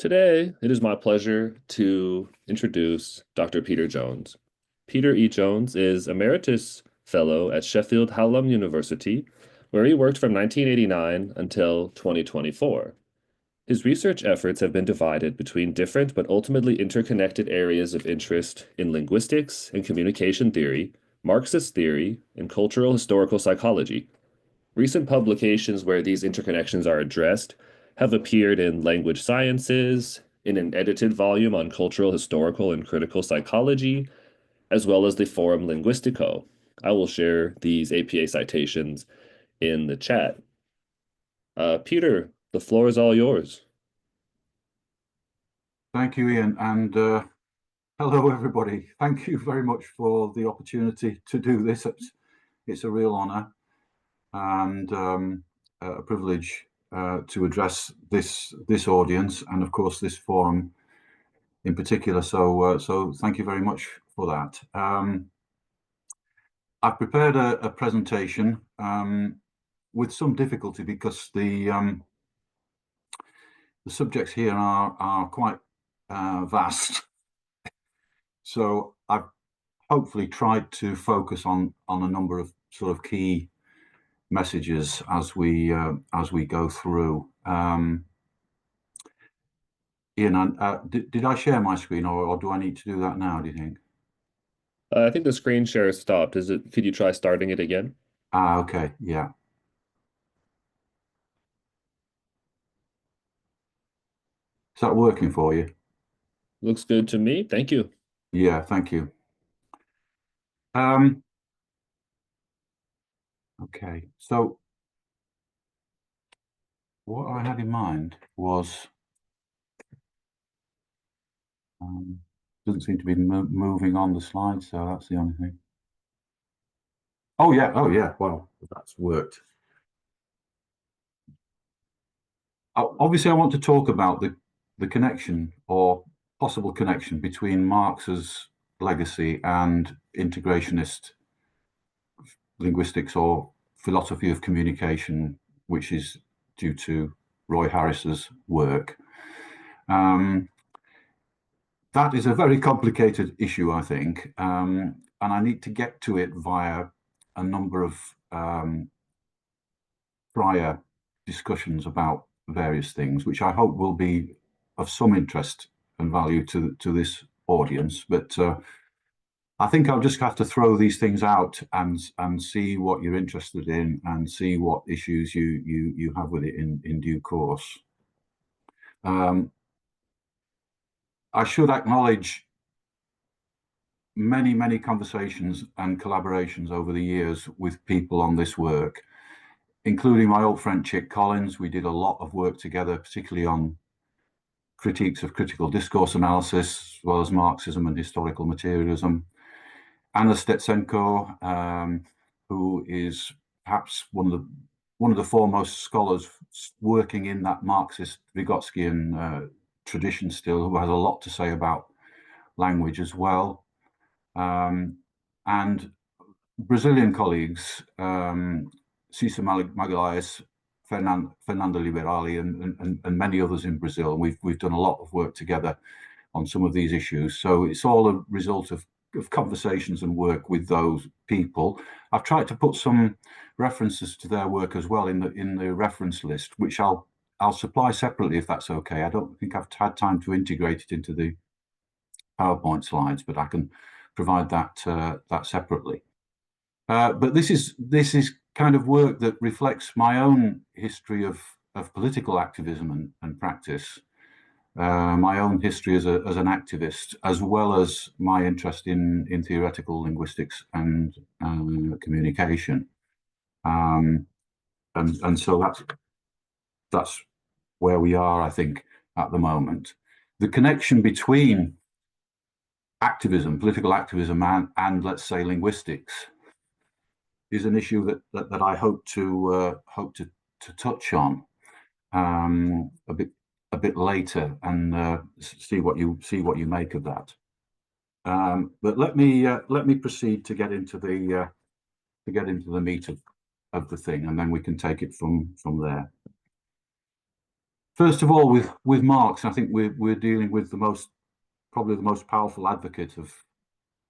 Today, it is my pleasure to introduce Dr. Peter Jones. Peter E. Jones is Emeritus Fellow at Sheffield Hallam University, where he worked from 1989 until 2024. His research efforts have been divided between different but ultimately interconnected areas of interest in linguistics and communication theory, Marxist theory, and cultural historical psychology. Recent publications where these interconnections are addressed have appeared in Language Sciences, in an edited volume on cultural, historical, and critical psychology, as well as the Forum Linguistico. I will share these APA citations in the chat. Peter, the floor is all yours. Thank you, Ian, and hello, everybody. Thank you very much for the opportunity to do this. It's a real honour and a privilege to address this audience and, of course, this forum in particular. So thank you very much for that. I've prepared a presentation with some difficulty because the subjects here are quite vast. So I've hopefully tried to focus on a number of sort of key messages as we go through. Ian, did I share my screen, or do I need to do that now, do you think? I think the screen share is stopped. Could you try starting it again? Okay, yeah. Is that working for you? Looks good to me. Thank you. Yeah, thank you. Okay, so what I had in mind was doesn't seem to be moving on the slide, so that's the only thing. Oh yeah, well, that's worked. Obviously, I want to talk about the connection or possible connection between Marx's legacy and integrationist linguistics or philosophy of communication, which is due to Roy Harris's work. That is a very complicated issue, I think, and I need to get to it via a number of prior discussions about various things, which I hope will be of some interest and value to this audience. But I think I'll just have to throw these things out and see what you're interested in and see what issues you have with it in due course. I should acknowledge many conversations and collaborations over the years with people on this work, including my old friend Chick Collins. We did a lot of work together, particularly on critiques of critical discourse analysis, as well as Marxism and historical materialism. Anna Stetsenko, who is perhaps one of the foremost scholars working in that Marxist Vygotskian tradition still, who has a lot to say about language as well. And Brazilian colleagues, Cissa Magalhães, Fernando Liberali, and many others in Brazil. We've done a lot of work together on some of these issues. So it's all a result of conversations and work with those people. I've tried to put some references to their work as well in the reference list, which I'll supply separately if that's okay. I don't think I've had time to integrate it into the PowerPoint slides, but I can provide that separately. But this is kind of work that reflects my own history of political activism and practice, my own history as an activist, as well as my interest in theoretical linguistics and communication, and so that's where we are, I think, at the moment. The connection between activism, political activism, and let's say linguistics, is an issue that I hope to touch on a bit later and see what you make of that. But let me proceed to get into the meat of the thing, and then we can take it from there. First of all, with Marx, I think we're dealing with probably the most powerful advocate of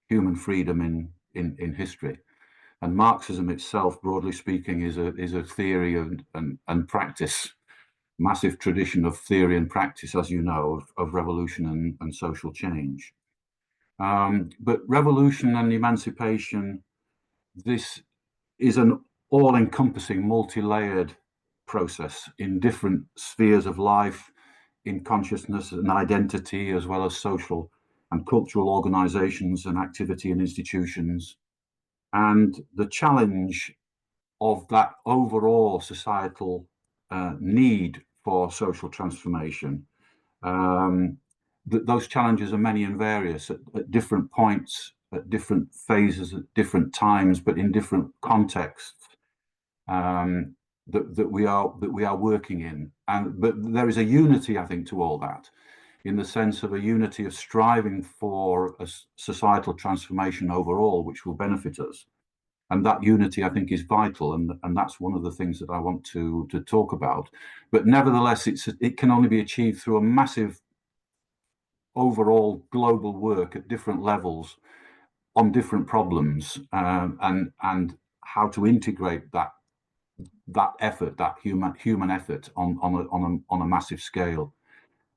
human freedom in history. And Marxism itself, broadly speaking, is a theory and practice, massive tradition of theory and practice, as you know, of revolution and social change. But revolution and emancipation, this is an all-encompassing, multi-layered process in different spheres of life, in consciousness and identity, as well as social and cultural organizations and activity and institutions. And the challenge of that overall societal need for social transformation, those challenges are many and various at different points, at different phases, at different times, but in different contexts that we are working in. But there is a unity, I think, to all that, in the sense of a unity of striving for a societal transformation overall, which will benefit us. And that unity, I think, is vital, and that's one of the things that I want to talk about. But nevertheless, it can only be achieved through a massive overall global work at different levels on different problems, and how to integrate that effort, that human effort, on a massive scale,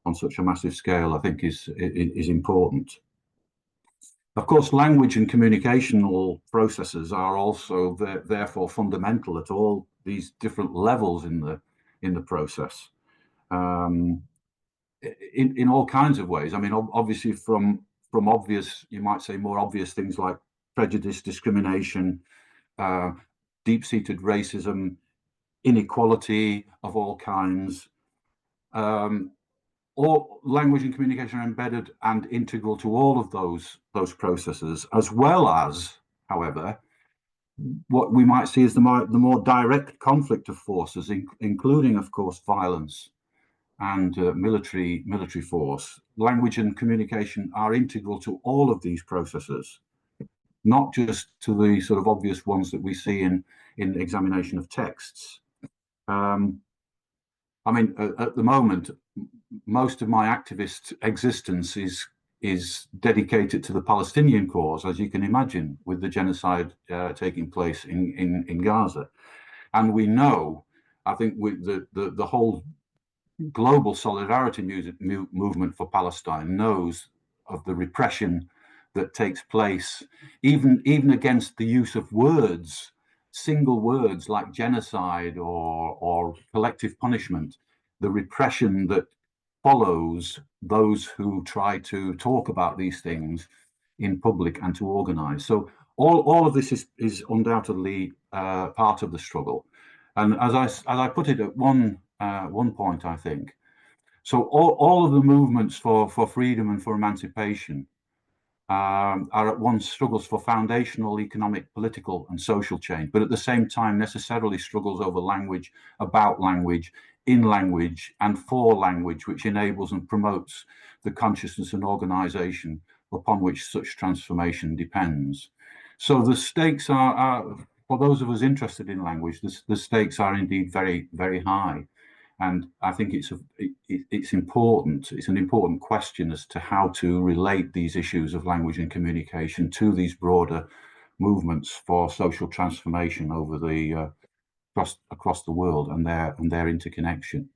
on such a massive scale, I think is important. Of course, language and communicational processes are also therefore fundamental at all these different levels in the process, in all kinds of ways. I mean, obviously from obvious, you might say, more obvious things like prejudice, discrimination, deep-seated racism, inequality of all kinds. All language and communication are embedded and integral to all of those processes, as well as, however, what we might see as the more direct conflict of forces, including, of course, violence and military force. Language and communication are integral to all of these processes, not just to the sort of obvious ones that we see in examination of texts. I mean, at the moment, most of my activist existence is dedicated to the Palestinian cause, as you can imagine, with the genocide taking place in Gaza. And we know, I think, with the whole global solidarity movement for Palestine knows of the repression that takes place, even against the use of words, single words like genocide or collective punishment, the repression that follows those who try to talk about these things in public and to organize. So all of this is undoubtedly part of the struggle. And as I put it at one point, I think, so all of the movements for freedom and for emancipation are at once struggles for foundational economic, political, and social change, but at the same time necessarily struggles over language, about language, in language, and for language, which enables and promotes the consciousness and organization upon which such transformation depends. So the stakes are for those of us interested in language, the stakes are indeed very, very high. And I think it's important. It's an important question as to how to relate these issues of language and communication to these broader movements for social transformation over the across the world and their interconnection.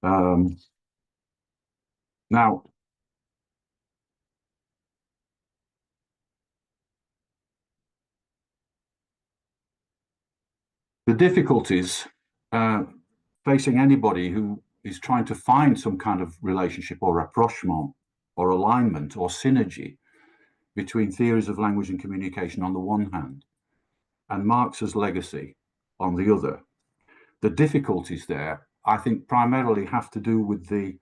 Now, the difficulties facing anybody who is trying to find some kind of relationship or rapprochement or alignment or synergy between theories of language and communication on the one hand and Marx's legacy on the other. The difficulties there, I think, primarily have to do with the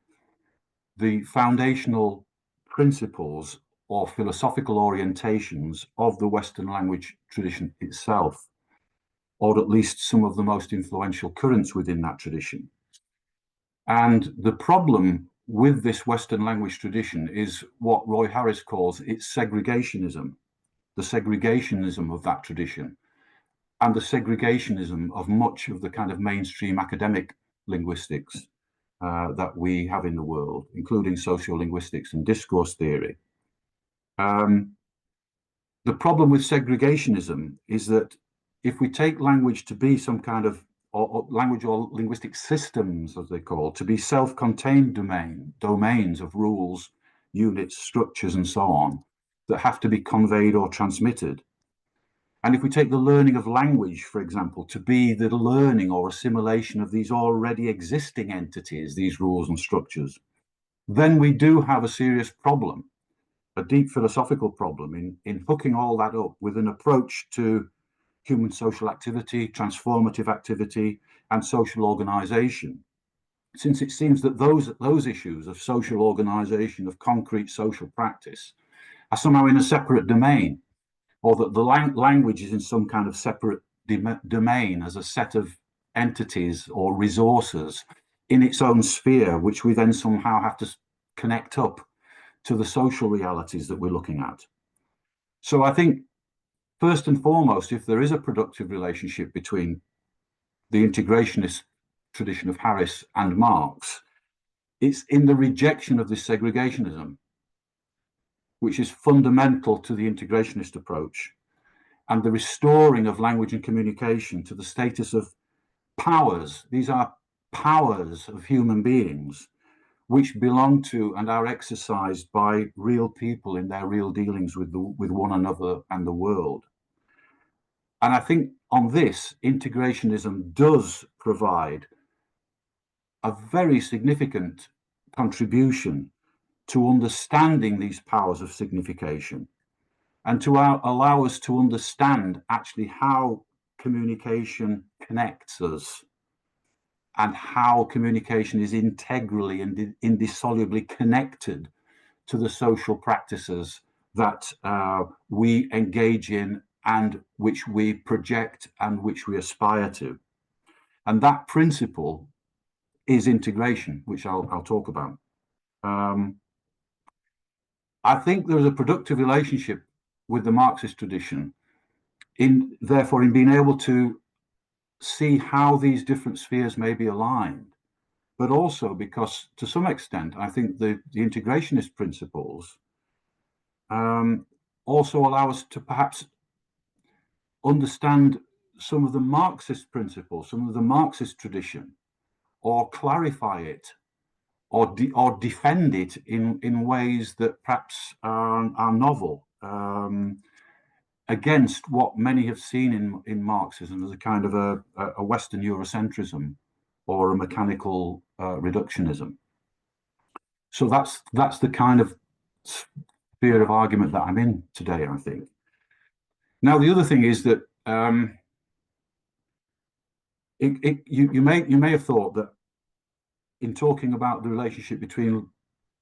foundational principles or philosophical orientations of the Western language tradition itself, or at least some of the most influential currents within that tradition. And the problem with this Western language tradition is what Roy Harris calls its segregationism, the segregationism of that tradition, and the segregationism of much of the kind of mainstream academic linguistics that we have in the world, including sociolinguistics and discourse theory. The problem with segregationism is that if we take language to be some kind of language or linguistic systems, as they call, to be self-contained domains of rules, units, structures, and so on, that have to be conveyed or transmitted. And if we take the learning of language, for example, to be the learning or assimilation of these already existing entities, these rules and structures, then we do have a serious problem, a deep philosophical problem in hooking all that up with an approach to human social activity, transformative activity, and social organization. Since it seems that those issues of social organization, of concrete social practice, are somehow in a separate domain, or that the language is in some kind of separate domain as a set of entities or resources in its own sphere, which we then somehow have to connect up to the social realities that we're looking at. So I think, first and foremost, if there is a productive relationship between the integrationist tradition of Harris and Marx, it's in the rejection of this segregationism, which is fundamental to the integrationist approach, and the restoring of language and communication to the status of powers. These are powers of human beings which belong to and are exercised by real people in their real dealings with one another and the world. And I think on this, integrationism does provide a very significant contribution to understanding these powers of signification, and to allow us to understand actually how communication connects us, and how communication is integrally and indissolubly connected to the social practices that we engage in, and which we project and which we aspire to. And that principle is integration, which I'll talk about. I think there is a productive relationship with the Marxist tradition, therefore, in being able to see how these different spheres may be aligned, but also because, to some extent, I think the integrationist principles also allow us to perhaps understand some of the Marxist principles, some of the Marxist tradition, or clarify it, or defend it in ways that perhaps are novel, against what many have seen in Marxism as a kind of a Western Eurocentrism or a mechanical reductionism. So that's the kind of sphere of argument that I'm in today, I think. Now, the other thing is that you may have thought that in talking about the relationship between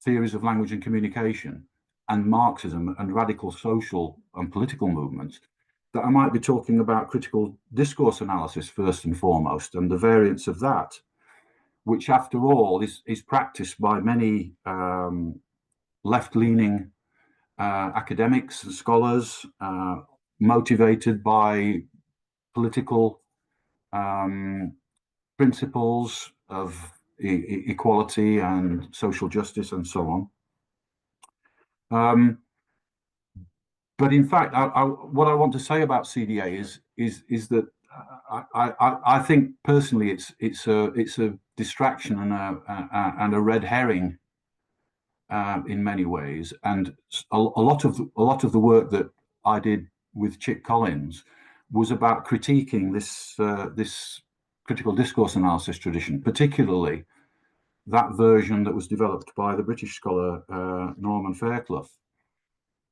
theories of language and communication and Marxism and radical social and political movements, that I might be talking about critical discourse analysis first and foremost, and the variants of that, which after all is practiced by many left-leaning academics and scholars, motivated by political principles of equality and social justice and so on. But in fact, what I want to say about CDA is that I think personally it's a distraction and a red herring in many ways, and a lot of the work that I did with Chick Collins was about critiquing this critical discourse analysis tradition, particularly that version that was developed by the British scholar Norman Fairclough.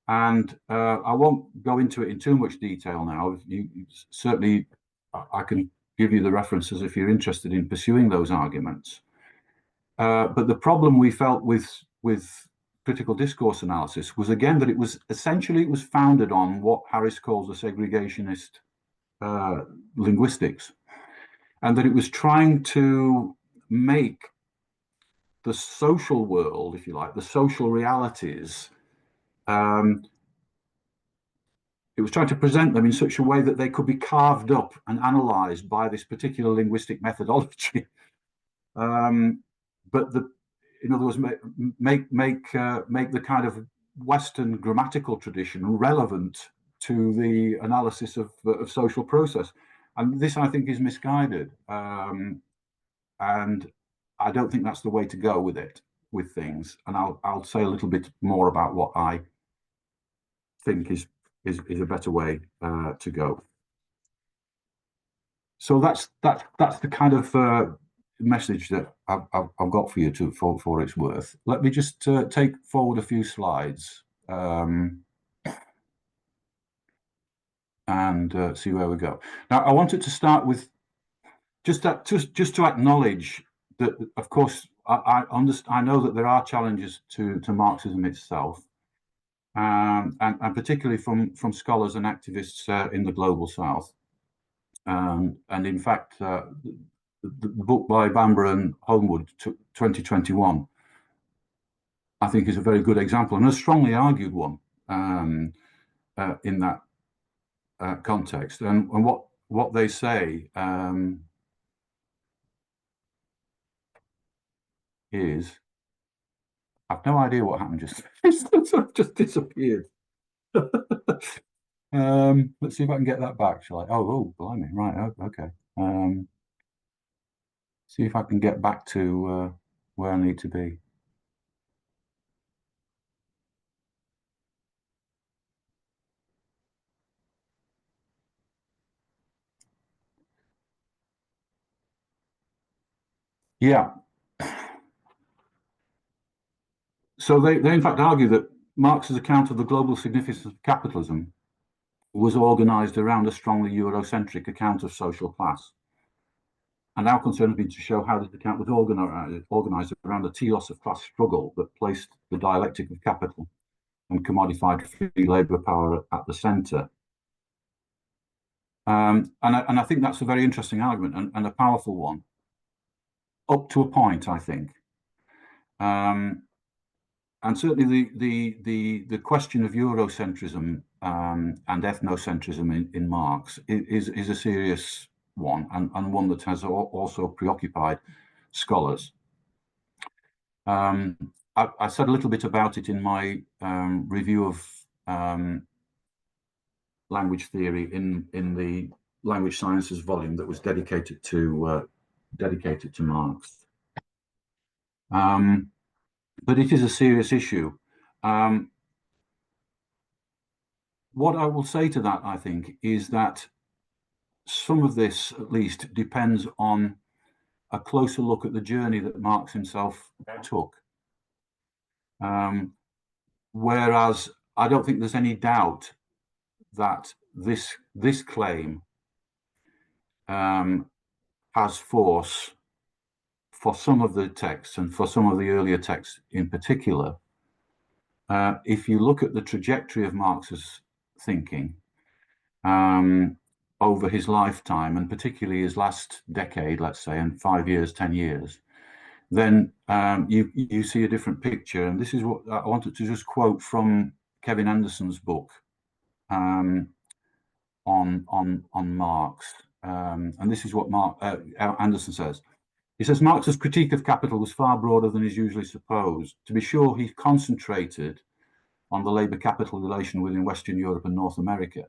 And I won't go into it in too much detail now. Certainly, I can give you the references if you're interested in pursuing those arguments. But the problem we felt with critical discourse analysis was, again, that it was founded on what Harris calls a segregationist linguistics, and that it was trying to make the social world, if you like, the social realities, it was trying to present them in such a way that they could be carved up and analyzed by this particular linguistic methodology. But in other words, make the kind of Western grammatical tradition relevant to the analysis of social process. And this, I think, is misguided. And I don't think that's the way to go with things. And I'll say a little bit more about what I think is a better way to go. So that's the kind of message that I've got for you for its worth. Let me just take forward a few slides and see where we go. Now, I wanted to start with just to acknowledge that, of course, I know that there are challenges to Marxism itself, and particularly from scholars and activists in the global South. And in fact, the book by Bamber and Homewood, 2021, I think is a very good example and a strongly argued one in that context. And what they say is, I've no idea what happened just just disappeared. Let's see if I can get that back, shall I? Oh, blimey, right, okay. See if I can get back to where I need to be. Yeah. So they in fact argue that Marx's account of the global significance of capitalism was organized around a strongly Eurocentric account of social class. And our concern has been to show how this account was organized around a telos of class struggle that placed the dialectic of capital and commodified free labor power at the center. And I think that's a very interesting argument and a powerful one, up to a point, I think. And certainly the question of Eurocentrism and ethnocentrism in Marx is a serious one, and one that has also preoccupied scholars. I said a little bit about it in my review of language theory in the language sciences volume that was dedicated to Marx. But it is a serious issue. What I will say to that, I think, is that some of this, at least, depends on a closer look at the journey that Marx himself took. Whereas I don't think there's any doubt that this claim has force for some of the texts and for some of the earlier texts in particular. If you look at the trajectory of Marx's thinking over his lifetime, and particularly his last decade, let's say, and 5 years, 10 years, then you see a different picture. And this is what I wanted to just quote from Kevin Anderson's book on Marx. And this is what Anderson says. He says, Marx's critique of capital was far broader than is usually supposed. To be sure, he concentrated on the labor-capital relation within Western Europe and North America.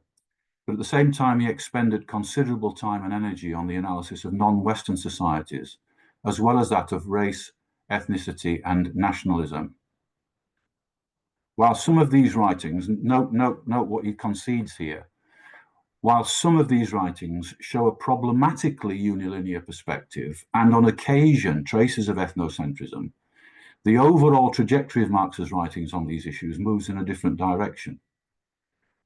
But at the same time, he expended considerable time and energy on the analysis of non-Western societies, as well as that of race, ethnicity, and nationalism. While some of these writings, note what he concedes here, while some of these writings show a problematically unilinear perspective and on occasion traces of ethnocentrism, the overall trajectory of Marx's writings on these issues moves in a different direction.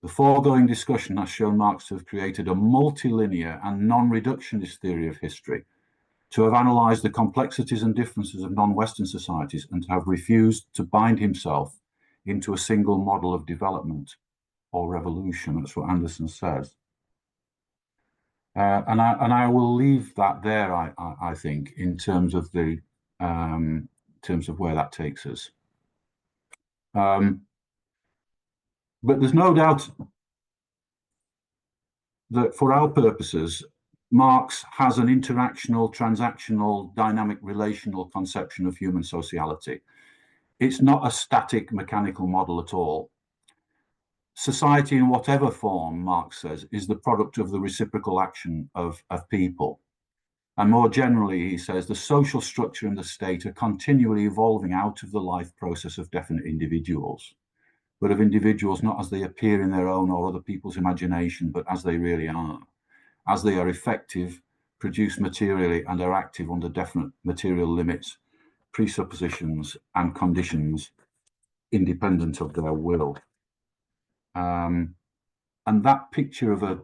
The foregoing discussion has shown Marx to have created a multilinear and non-reductionist theory of history, to have analysed the complexities and differences of non-Western societies, and to have refused to bind himself into a single model of development or revolution. That's what Anderson says. And I will leave that there, I think, in terms of where that takes us. But there's no doubt that for our purposes, Marx has an interactional, transactional, dynamic, relational conception of human sociality. It's not a static mechanical model at all. Society, in whatever form, Marx says, is the product of the reciprocal action of people. And more generally, he says, the social structure and the state are continually evolving out of the life process of definite individuals, but of individuals not as they appear in their own or other people's imagination, but as they really are, as they are effective, produce materially, and are active under definite material limits, presuppositions, and conditions independent of their will. And that picture of a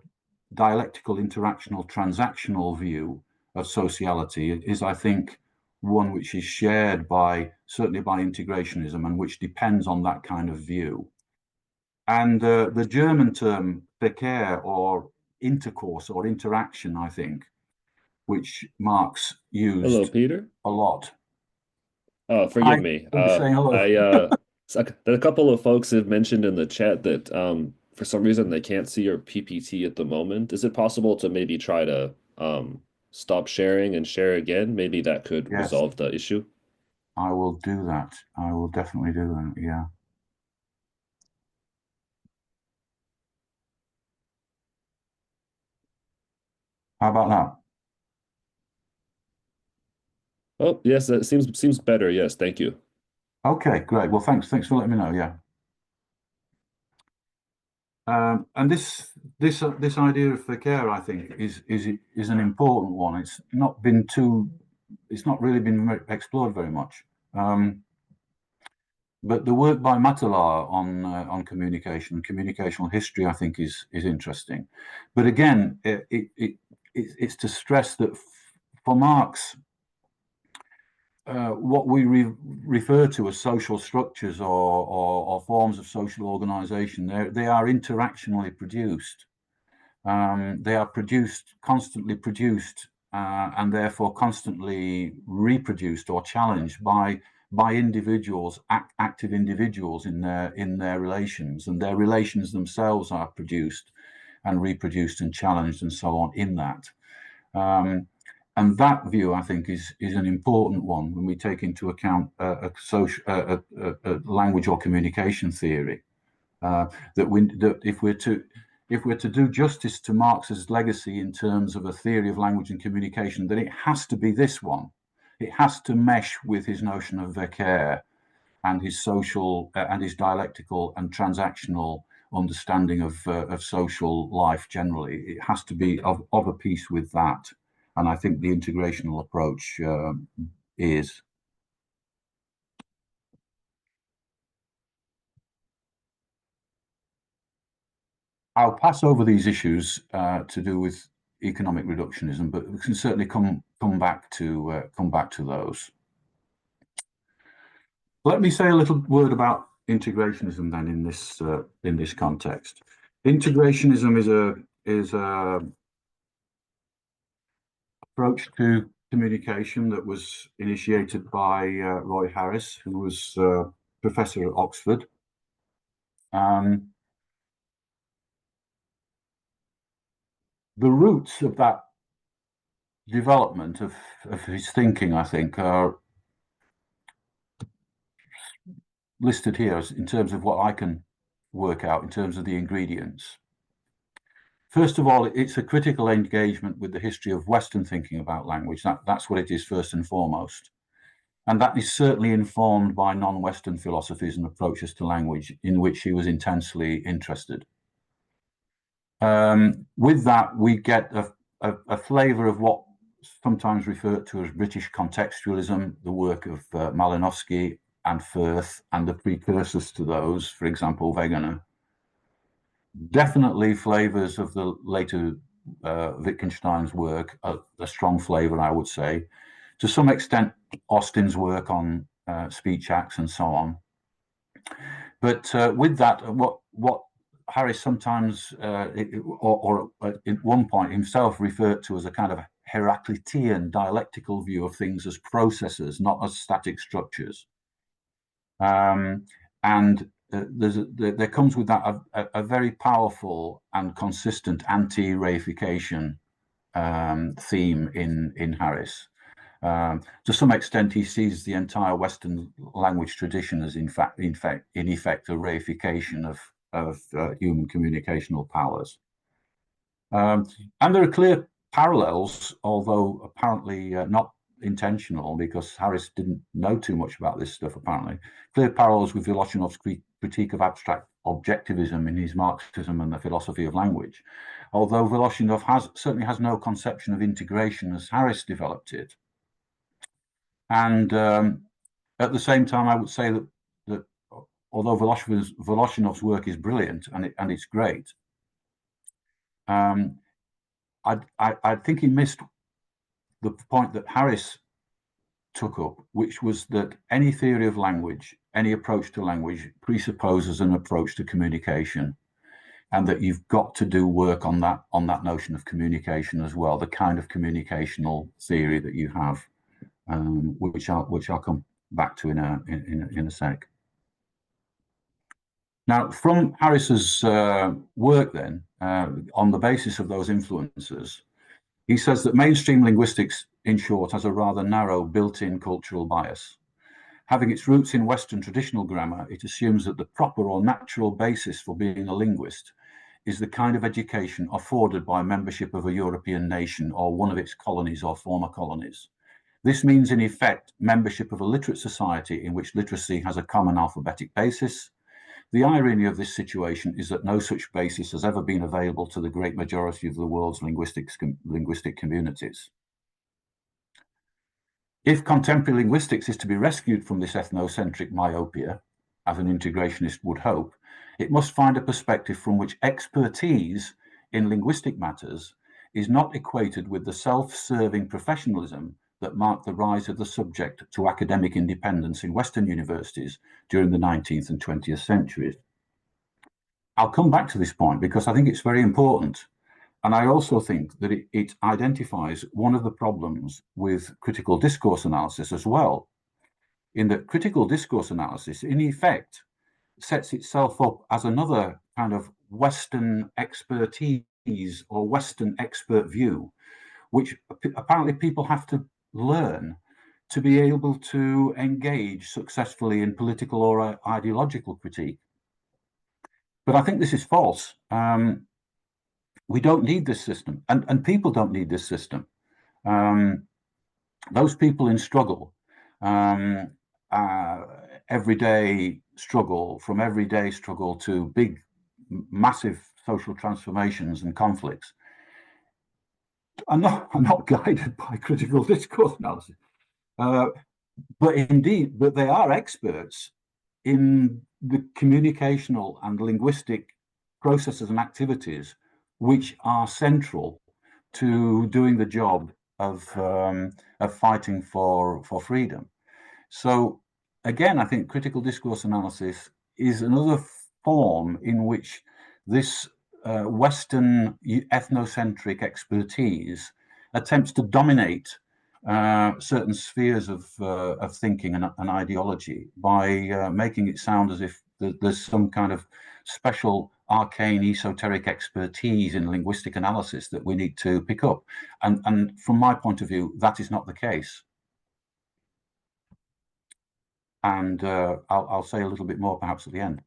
dialectical, interactional, transactional view of sociality is, I think, one which is shared by, certainly by integrationism, and which depends on that kind of view. And the German term Verkehr, or intercourse or interaction, I think, which Marx Hello, used Peter. a lot. Oh, Hi, forgive me. I'm saying hello. A couple of folks have mentioned in the chat that for some reason they can't see your PPT at the moment. Is it possible to maybe try to stop sharing and share again? Maybe that could Yes, resolve the issue. I will do that. I will definitely do that. Yeah. How about that? Oh, yes, that seems better. Yes, thank you. Okay, great. Well, thanks for letting me know. Yeah. And this idea of Verkehr, I think, is an important one. It's not really been explored very much. But the work by Matelar on communicational history, I think, is interesting. But again, it's to stress that for Marx, what we refer to as social structures or forms of social organization, they are interactionally produced. They are constantly produced, and therefore constantly reproduced or challenged by individuals, active individuals in their relations, and their relations themselves are produced and reproduced and challenged and so on in that. And that view, I think, is an important one when we take into account a language or communication theory. That if we're to do justice to Marx's legacy in terms of a theory of language and communication, then it has to be this one. It has to mesh with his notion of Verkehr and his social and his dialectical and transactional understanding of social life generally. It has to be of a piece with that. And I think the integrational approach is. I'll pass over these issues to do with economic reductionism, but we can certainly come back to those. Let me say a little word about integrationism then in this context. Integrationism is a approach to communication that was initiated by Roy Harris, who was professor at Oxford. The roots of that development of his thinking, I think, are listed here in terms of what I can work out in terms of the ingredients. First of all, it's a critical engagement with the history of Western thinking about language. That's what it is first and foremost. And that is certainly informed by non-Western philosophies and approaches to language in which he was intensely interested. With that, we get a flavor of what sometimes referred to as British contextualism, the work of Malinowski and Firth, and the precursors to those, for example, Wegener. Definitely flavors of the later Wittgenstein's work, a strong flavor, I would say. To some extent, Austin's work on speech acts and so on. But with that, what Harris sometimes, or at one point himself, referred to as a kind of Heraclitean dialectical view of things as processes, not as static structures. And there comes with that a very powerful and consistent anti-reification theme in Harris. To some extent, he sees the entire Western language tradition as, in effect, a reification of human communicational powers. And there are clear parallels, although apparently not intentional, because Harris didn't know too much about this stuff, apparently. Clear parallels with Voloshinov's critique of abstract objectivism in his Marxism and the Philosophy of Language, although Voloshinov certainly has no conception of integration as Harris developed it. And at the same time, I would say that although Voloshinov's work is brilliant and it's great, I think he missed the point that Harris took up, which was that any theory of language, any approach to language, presupposes an approach to communication, and that you've got to do work on that notion of communication as well, the kind of communicational theory that you have, which I'll come back to in a sec. Now, from Harris's work then, on the basis of those influences, he says that mainstream linguistics, in short, has a rather narrow built-in cultural bias. Having its roots in Western traditional grammar, it assumes that the proper or natural basis for being a linguist is the kind of education afforded by membership of a European nation or one of its colonies or former colonies. This means, in effect, membership of a literate society in which literacy has a common alphabetic basis. The irony of this situation is that no such basis has ever been available to the great majority of the world's linguistic communities. If contemporary linguistics is to be rescued from this ethnocentric myopia, as an integrationist would hope, it must find a perspective from which expertise in linguistic matters is not equated with the self-serving professionalism that marked the rise of the subject to academic independence in Western universities during the 19th and 20th centuries. I'll come back to this point because I think it's very important. And I also think that it identifies one of the problems with critical discourse analysis as well, in that critical discourse analysis, in effect, sets itself up as another kind of Western expertise or Western expert view, which apparently people have to learn to be able to engage successfully in political or ideological critique. But I think this is false. We don't need this system, and people don't need this system. Those people in struggle, everyday struggle, from everyday struggle to big, massive social transformations and conflicts, are not guided by critical discourse analysis. But they are experts in the communicational and linguistic processes and activities which are central to doing the job of fighting for freedom. So again, I think critical discourse analysis is another form in which this Western ethnocentric expertise attempts to dominate certain spheres of thinking and ideology by making it sound as if there's some kind of special arcane esoteric expertise in linguistic analysis that we need to pick up. And from my point of view, that is not the case. And I'll say a little bit more perhaps at the end.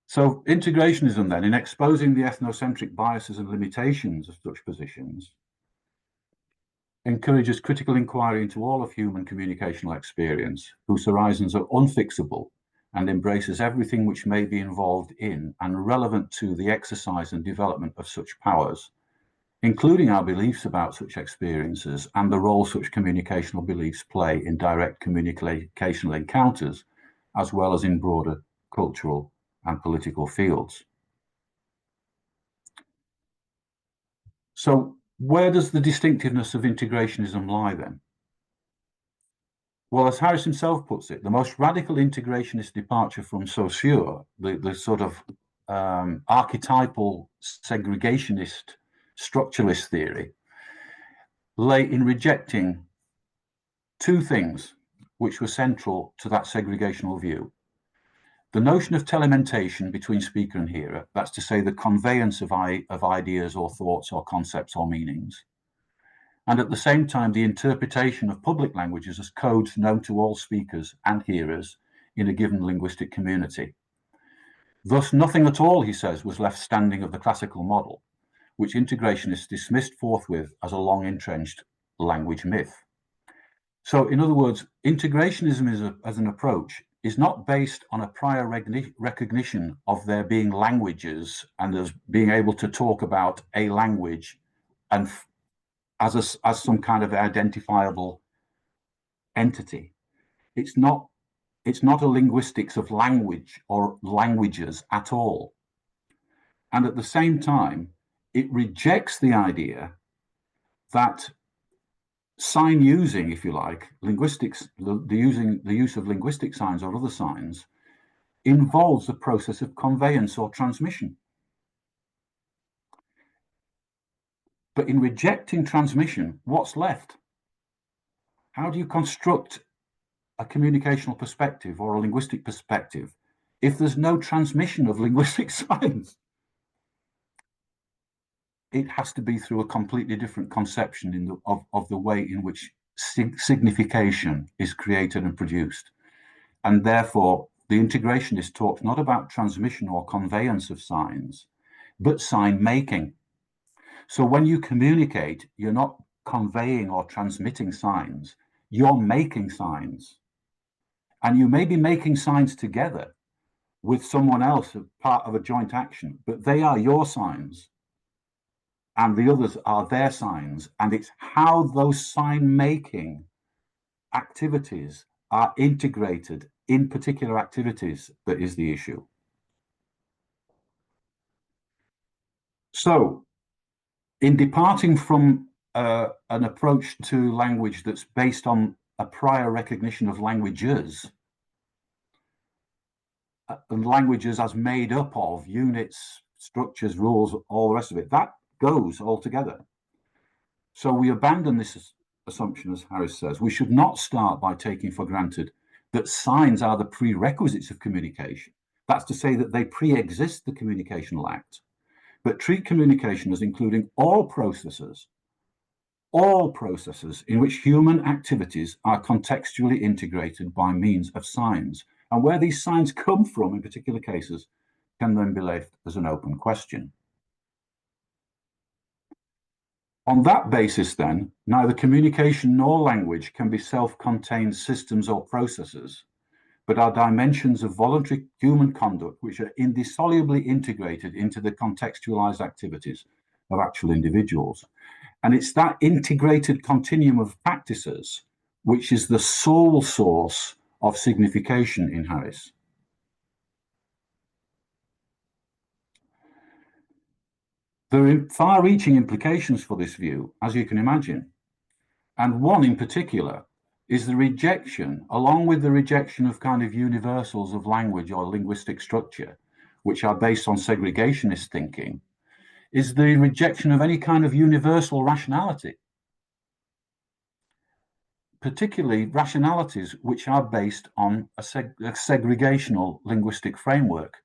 So integrationism then, in exposing the ethnocentric biases and limitations of such positions, encourages critical inquiry into all of human communicational experience, whose horizons are unfixable, and embraces everything which may be involved in and relevant to the exercise and development of such powers, including our beliefs about such experiences and the role such communicational beliefs play in direct communicational encounters, as well as in broader cultural and political fields. So where does the distinctiveness of integrationism lie then? Well, as Harris himself puts it, the most radical integrationist departure from Saussure, the sort of archetypal segregationist structuralist theory, lay in rejecting two things which were central to that segregational view. The notion of telementation between speaker and hearer, that's to say the conveyance of ideas or thoughts or concepts or meanings, and at the same time the interpretation of public languages as codes known to all speakers and hearers in a given linguistic community. Thus, nothing at all, he says, was left standing of the classical model, which integrationists dismissed forthwith as a long-entrenched language myth. So, in other words, integrationism as an approach is not based on a prior recognition of there being languages and as being able to talk about a language and as some kind of identifiable entity. It's not a linguistics of language or languages at all. And at the same time, it rejects the idea that sign using, if you like, linguistics, the use of linguistic signs or other signs involves a process of conveyance or transmission. But in rejecting transmission, what's left? How do you construct a communicational perspective or a linguistic perspective if there's no transmission of linguistic signs? It has to be through a completely different conception of the way in which signification is created and produced. And therefore, the integrationist talks not about transmission or conveyance of signs, but sign making. So when you communicate, you're not conveying or transmitting signs, you're making signs. And you may be making signs together with someone else, part of a joint action, but they are your signs and the others are their signs. And it's how those sign-making activities are integrated in particular activities that is the issue. So, in departing from an approach to language that's based on a prior recognition of languages, and languages as made up of units, structures, rules, all the rest of it, that goes all together. So we abandon this assumption, as Harris says. We should not start by taking for granted that signs are the prerequisites of communication. That's to say that they pre-exist the communicational act, but treat communication as including all processes in which human activities are contextually integrated by means of signs. And where these signs come from in particular cases can then be left as an open question. On that basis, then, neither communication nor language can be self-contained systems or processes, but are dimensions of voluntary human conduct which are indissolubly integrated into the contextualized activities of actual individuals. And it's that integrated continuum of practices which is the sole source of signification in Harris. There are far-reaching implications for this view, as you can imagine. And one in particular is the rejection, along with the rejection of kind of universals of language or linguistic structure, which are based on segregationist thinking, is the rejection of any kind of universal rationality, particularly rationalities which are based on a segregational linguistic framework.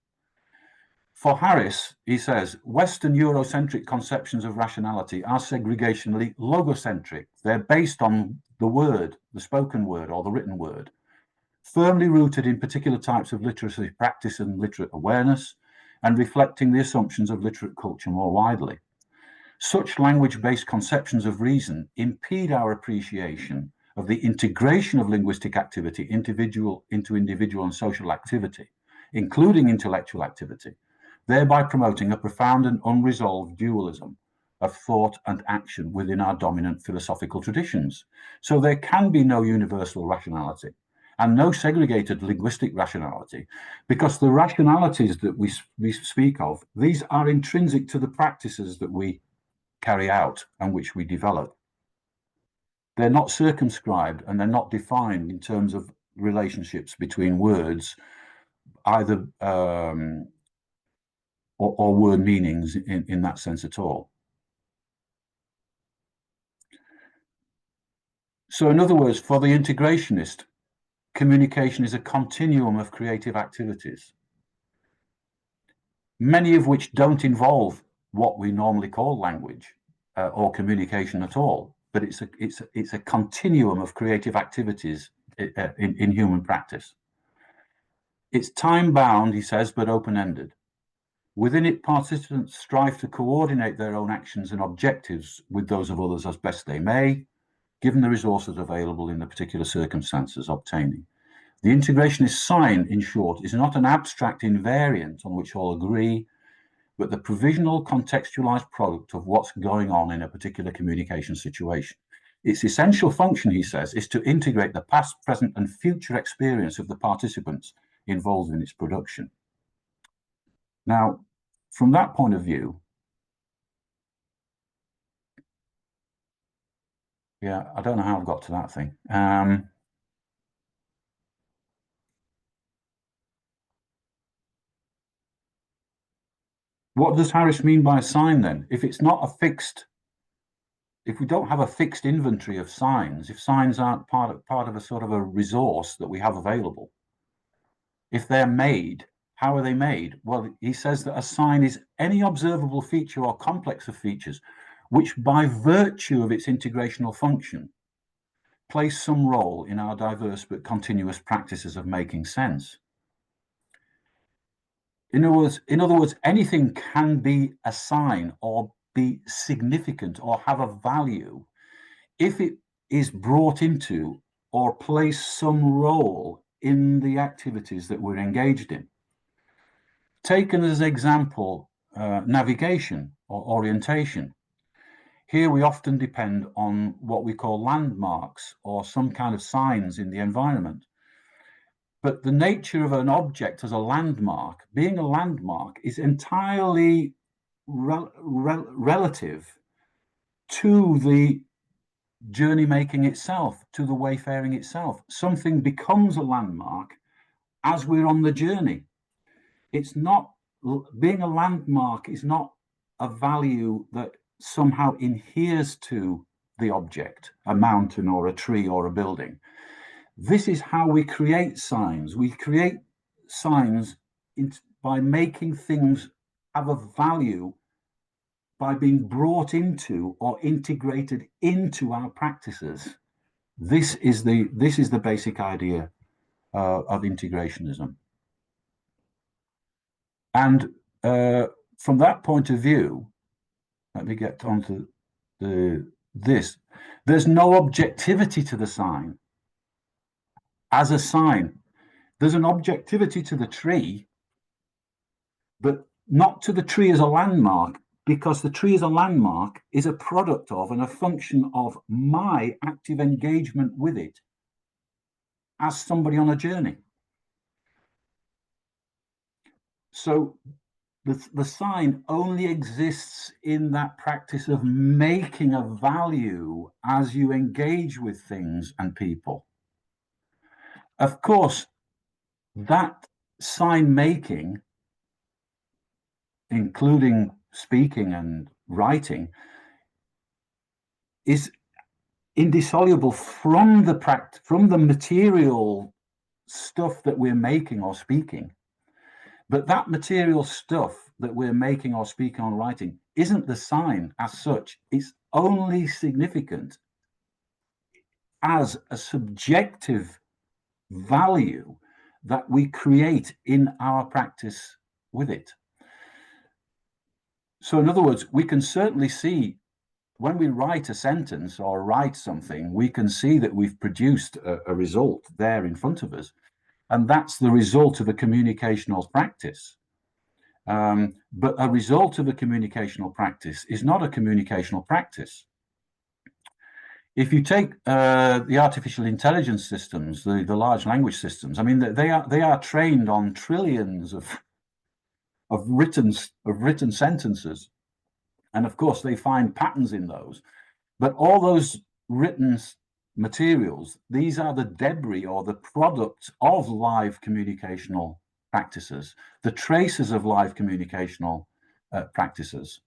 For Harris, he says, Western Eurocentric conceptions of rationality are segregationally logocentric. They're based on the word, the spoken word or the written word, firmly rooted in particular types of literacy practice and literate awareness, and reflecting the assumptions of literate culture more widely. Such language-based conceptions of reason impede our appreciation of the integration of linguistic activity into individual and social activity, including intellectual activity, thereby promoting a profound and unresolved dualism of thought and action within our dominant philosophical traditions. So there can be no universal rationality and no segregated linguistic rationality, because the rationalities that we speak of, these are intrinsic to the practices that we carry out and which we develop. They're not circumscribed and they're not defined in terms of relationships between words, either or word meanings in that sense at all. So in other words, for the integrationist, communication is a continuum of creative activities. many of which don't involve what we normally call language or communication at all. But it's a continuum of creative activities in human practice. It's time-bound, he says, but open-ended. Within it, participants strive to coordinate their own actions and objectives with those of others as best they may, given the resources available in the particular circumstances obtaining. The integrationist sign, in short, is not an abstract invariant on which all agree, but the provisional contextualized product of what's going on in a particular communication situation. Its essential function, he says, is to integrate the past, present, and future experience of the participants involved in its production. Now, from that point of view, yeah, I don't know how I've got to that thing. What does Harris mean by a sign then? If it's not a fixed, if we don't have a fixed inventory of signs, if signs aren't part of a sort of a resource that we have available, if they're made, how are they made? Well, he says that a sign is any observable feature or complex of features which, by virtue of its integrational function, plays some role in our diverse but continuous practices of making sense. In other words, anything can be a sign or be significant or have a value if it is brought into or plays some role in the activities that we're engaged in. Taken as example, navigation or orientation. Here we often depend on what we call landmarks or some kind of signs in the environment. But the nature of an object as a landmark, being a landmark, is entirely relative to the journey making itself, to the wayfaring itself. Something becomes a landmark as we're on the journey. It's not, being a landmark is not a value that somehow adheres to the object, a mountain or a tree or a building. This is how we create signs. We create signs by making things have a value by being brought into or integrated into our practices. This is the basic idea of integrationism. And from that point of view, let me get on to this. There's no objectivity to the sign as a sign. There's an objectivity to the tree, but not to the tree as a landmark, because the tree as a landmark is a product of and a function of my active engagement with it as somebody on a journey. So the sign only exists in that practice of making a value as you engage with things and people. Of course, that sign making, including speaking and writing, is indissoluble from the material stuff that we're making or speaking. But that material stuff that we're making or speaking or writing isn't the sign as such. It's only significant as a subjective value that we create in our practice with it. So in other words, we can certainly see when we write a sentence or write something, we can see that we've produced a result there in front of us. And that's the result of a communicational practice. But a result of a communicational practice is not a communicational practice. If you take the artificial intelligence systems, the large language systems, I mean, they are trained on trillions of written sentences, and of course they find patterns in those. But all those written materials, these are the debris or the product of live communicational practices, the traces of live communicational practices,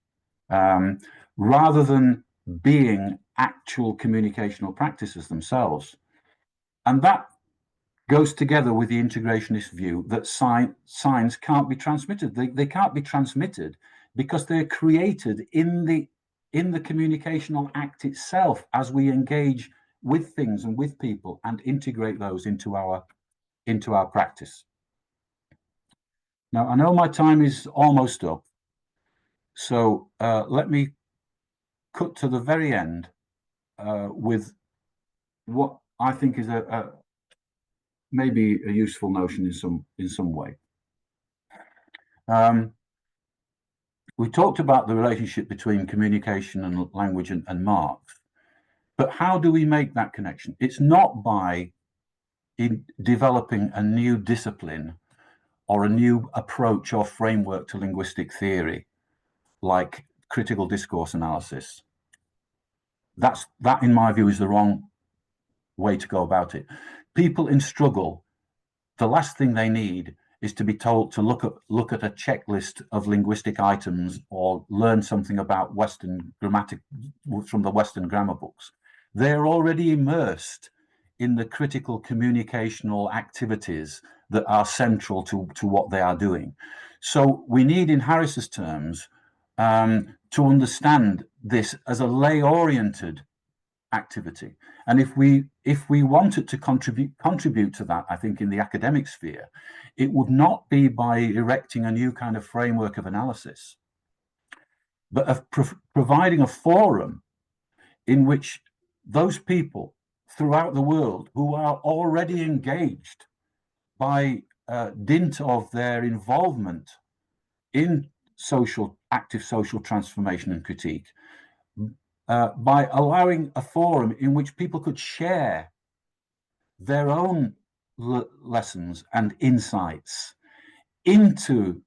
rather than being actual communicational practices themselves. And that goes together with the integrationist view that signs can't be transmitted. They can't be transmitted because they're created in the communicational act itself as we engage with things and with people and integrate those into our practice. Now, I know my time is almost up, so let me cut to the very end with what I think is maybe a useful notion in some way. We talked about the relationship between communication and language and Marx, but how do we make that connection? It's not by developing a new discipline or a new approach or framework to linguistic theory, like critical discourse analysis. That, in my view, is the wrong way to go about it. People in struggle, the last thing they need is to be told to look at a checklist of linguistic items or learn something about Western grammatic from the Western grammar books. They're already immersed in the critical communicational activities that are central to what they are doing. So we need, in Harris's terms, to understand this as a lay-oriented activity. And if we wanted to contribute to that, I think in the academic sphere, it would not be by erecting a new kind of framework of analysis, but of providing a forum in which those people throughout the world who are already engaged by dint of their involvement in active social transformation and critique, by allowing a forum in which people could share their own lessons and insights into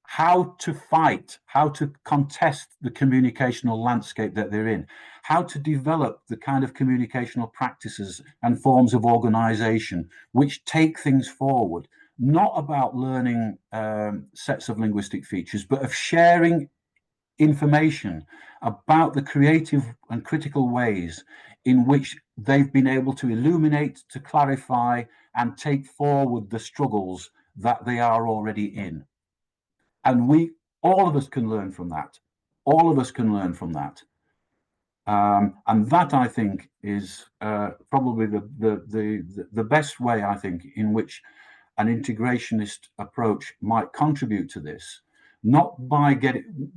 how to fight, how to contest the communicational landscape that they're in, how to develop the kind of communicational practices and forms of organization which take things forward, not about learning sets of linguistic features, but of sharing information about the creative and critical ways in which they've been able to illuminate, to clarify, and take forward the struggles that they are already in. And all of us can learn from that. All of us can learn from that. And that, I think, is probably the best way, I think, in which an integrationist approach might contribute to this. Not by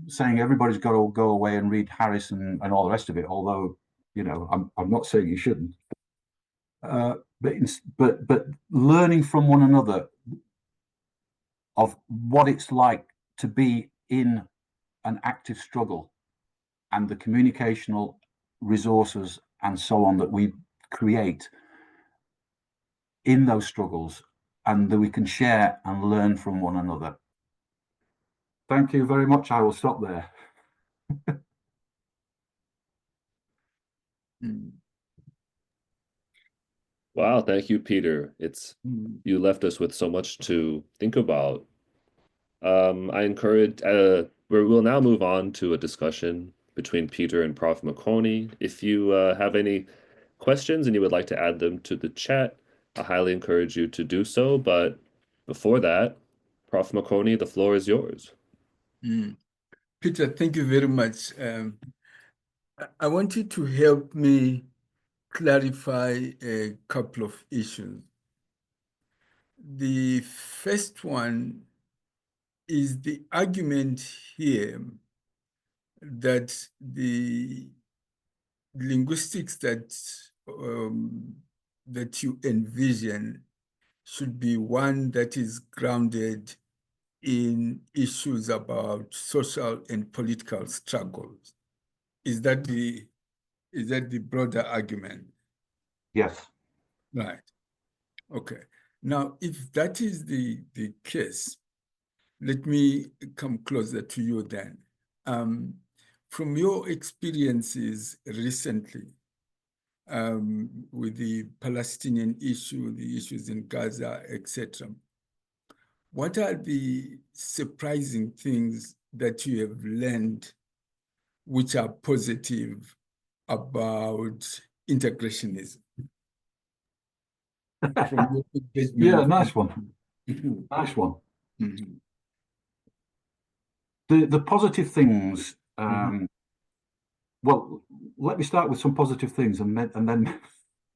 saying everybody's got to go away and read Harris and all the rest of it, although, I'm not saying you shouldn't. But learning from one another of what it's like to be in an active struggle and the communicational resources and so on that we create in those struggles, and that we can share and learn from one another. Thank you very much. I will stop there. Wow, thank you, Peter. You left us with so much to think about. I encourage, we'll now move on to a discussion between Peter and Prof. Marconi. If you have any questions and you would like to add them to the chat, I highly encourage you to do so. But before that, Prof. Marconi, the floor is yours. Peter, thank you very much. I want you to help me clarify a couple of issues. The first one is the argument here that the linguistics that you envision should be one that is grounded in issues about social and political struggles. Is that the broader argument? Yes. Right. Okay. Now, if that is the case, let me come closer to you then. From your experiences recently with the Palestinian issue, the issues in Gaza, etc., what are the surprising things that you have learned which are positive about integrationism? from your engagement. Yeah, nice one. Nice one. The positive things. Well, let me start with some positive things, and then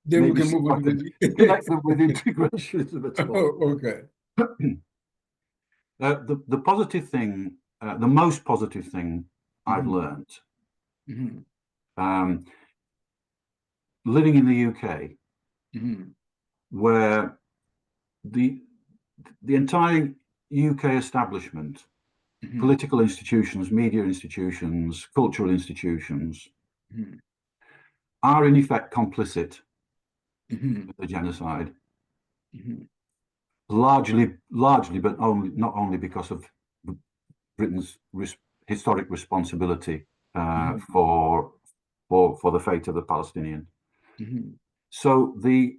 Then we maybe can move on to connect them with integrationism at all. Oh, okay. The positive thing, the most positive thing I've learned, living in the UK, where the entire UK establishment, political institutions, media institutions, cultural institutions, are in effect complicit in the genocide, largely, but not only because of Britain's historic responsibility for the fate of the Palestinians. So the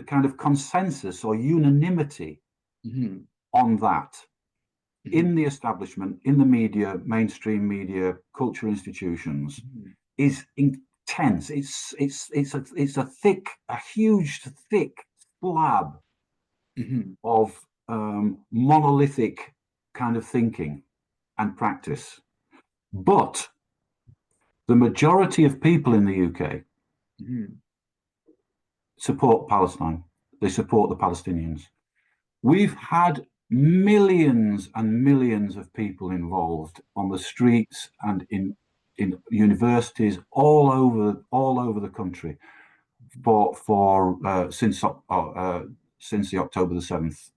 kind of consensus or unanimity on that in the establishment, in the media, mainstream media, cultural institutions, is intense. It's a huge, thick slab of monolithic kind of thinking and practice. But the majority of people in the UK support Palestine. They support the Palestinians. We've had millions and millions of people involved on the streets and in universities all over the country since the October the 7th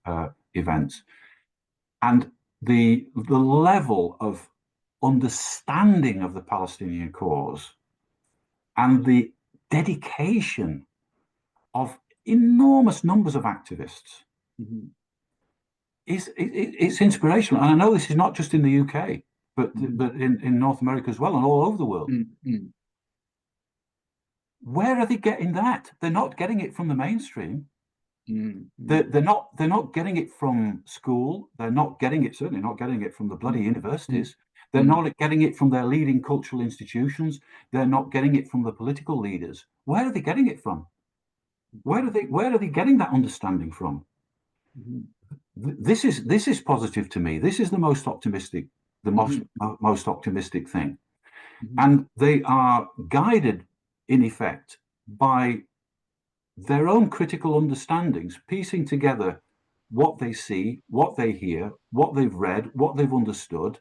events, and the level of understanding of the Palestinian cause and the dedication of enormous numbers of activists it's inspirational. And I know this is not just in the UK, but in North America as well, and all over the world. Where are they getting that? They're not getting it from the mainstream. They're not getting it from school. They're not getting it, certainly not getting it from the bloody universities. They're not getting it from their leading cultural institutions. They're not getting it from the political leaders. Where are they getting it from? Where are they getting that understanding from? This is positive to me. This is the most optimistic, most optimistic thing. And they are guided, in effect, by their own critical understandings, piecing together what they see, what they hear, what they've read, what they've understood,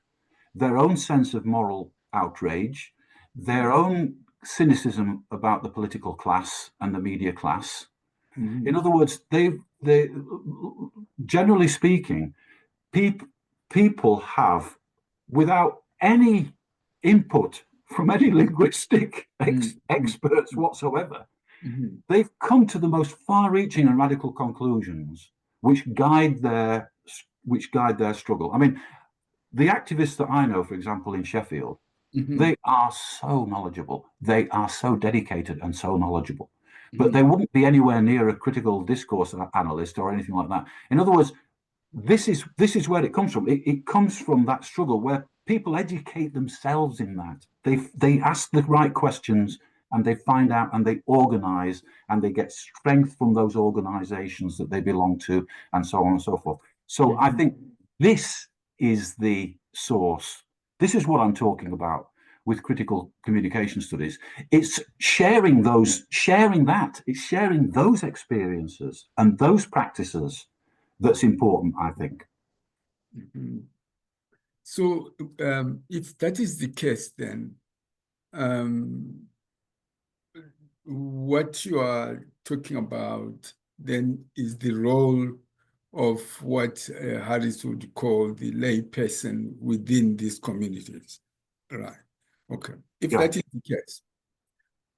their own sense of moral outrage, their own cynicism about the political class and the media class. In other words, they generally speaking, people have, without any input from any linguistic experts whatsoever, they've come to the most far-reaching and radical conclusions, which guide their struggle. I mean, the activists that I know, for example, in Sheffield, they are so knowledgeable. They are so dedicated and so knowledgeable. But they wouldn't be anywhere near a critical discourse analyst or anything like that. In other words, this is where it comes from. It comes from that struggle where people educate themselves in that. They ask the right questions and they find out and they organize and they get strength from those organizations that they belong to and so on and so forth. So I think this is the source. This is what I'm talking about with critical communication studies. It's sharing those experiences and those practices that's important, I think. So if that is the case, then what you are talking about then is the role of what Harris would call the lay person within these communities, right? Okay. If that is the case,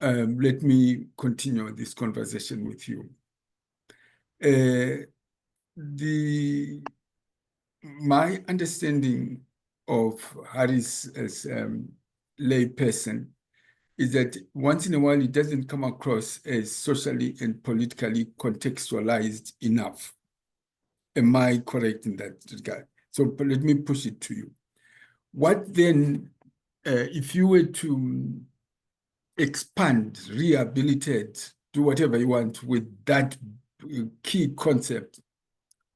let me continue this conversation with you. My understanding of Harris as lay person is that once in a while it doesn't come across as socially and politically contextualized enough. Am I correct in that regard? So but let me push it to you. What then, if you were to expand, rehabilitate do whatever you want with that key concept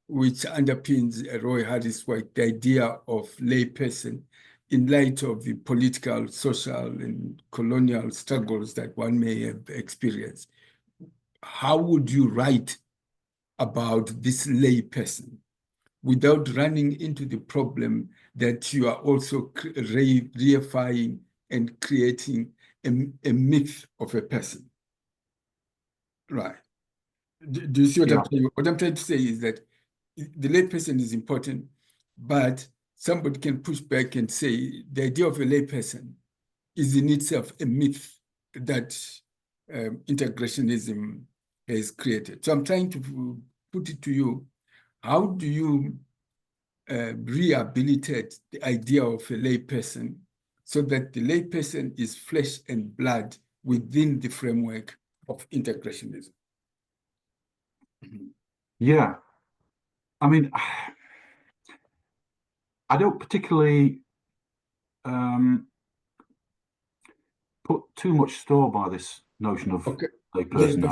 which underpins Roy Harris' work, the idea of layperson in light of the political, social, and colonial struggles that one may have experienced. How would you write about this layperson without running into the problem that you are also reifying and creating a myth of a person? Right. Do you see what I'm saying? What I'm trying to say is that the layperson is important, but somebody can push back and say the idea of a layperson is in itself a myth that integrationism has created. So I'm trying to put it to you, how do you rehabilitate the idea of a layperson so that the layperson is flesh and blood within the framework of integrationism? Yeah. I mean, I don't particularly put too much store by this notion of layperson.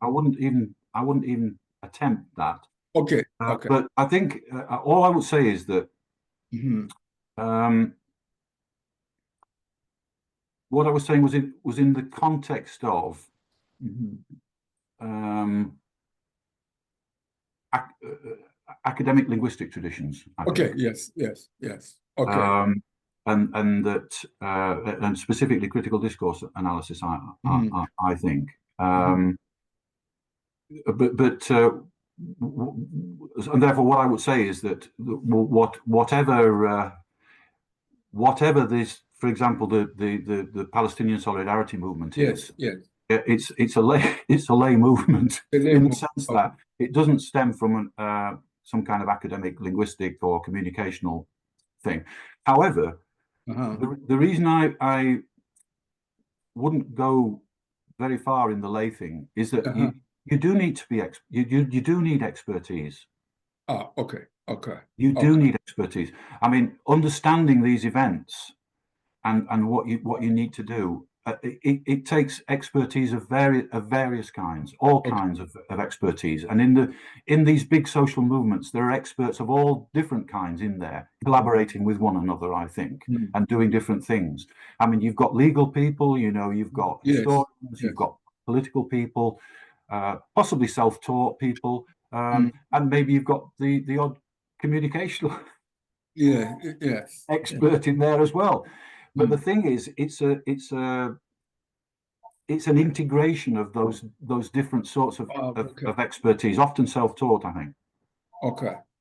I wouldn't even attempt that. Okay. But I think all I would say is that what I was saying was in the context of academic linguistic traditions. Yes. Okay. And that and specifically critical discourse analysis. I think. But and therefore, what I would say is that whatever this, for example, the Palestinian solidarity movement is. It's a lay movement in the sense that it doesn't stem from some kind of academic, linguistic, or communicational thing. However, the reason I wouldn't go very far in the lay thing is that you do need to be you do need expertise. You do need expertise. I mean, understanding these events and what you need to do. It takes expertise of various kinds, all kinds of expertise. And in these big social movements, there are experts of all different kinds in there, collaborating with one another, I think, and doing different things. I mean, you've got legal people, you've got historians, you've got political people, possibly self-taught people, and maybe you've got the odd communicational expert in there as well. But the thing is, it's an integration of those different sorts of expertise, often self-taught, I think.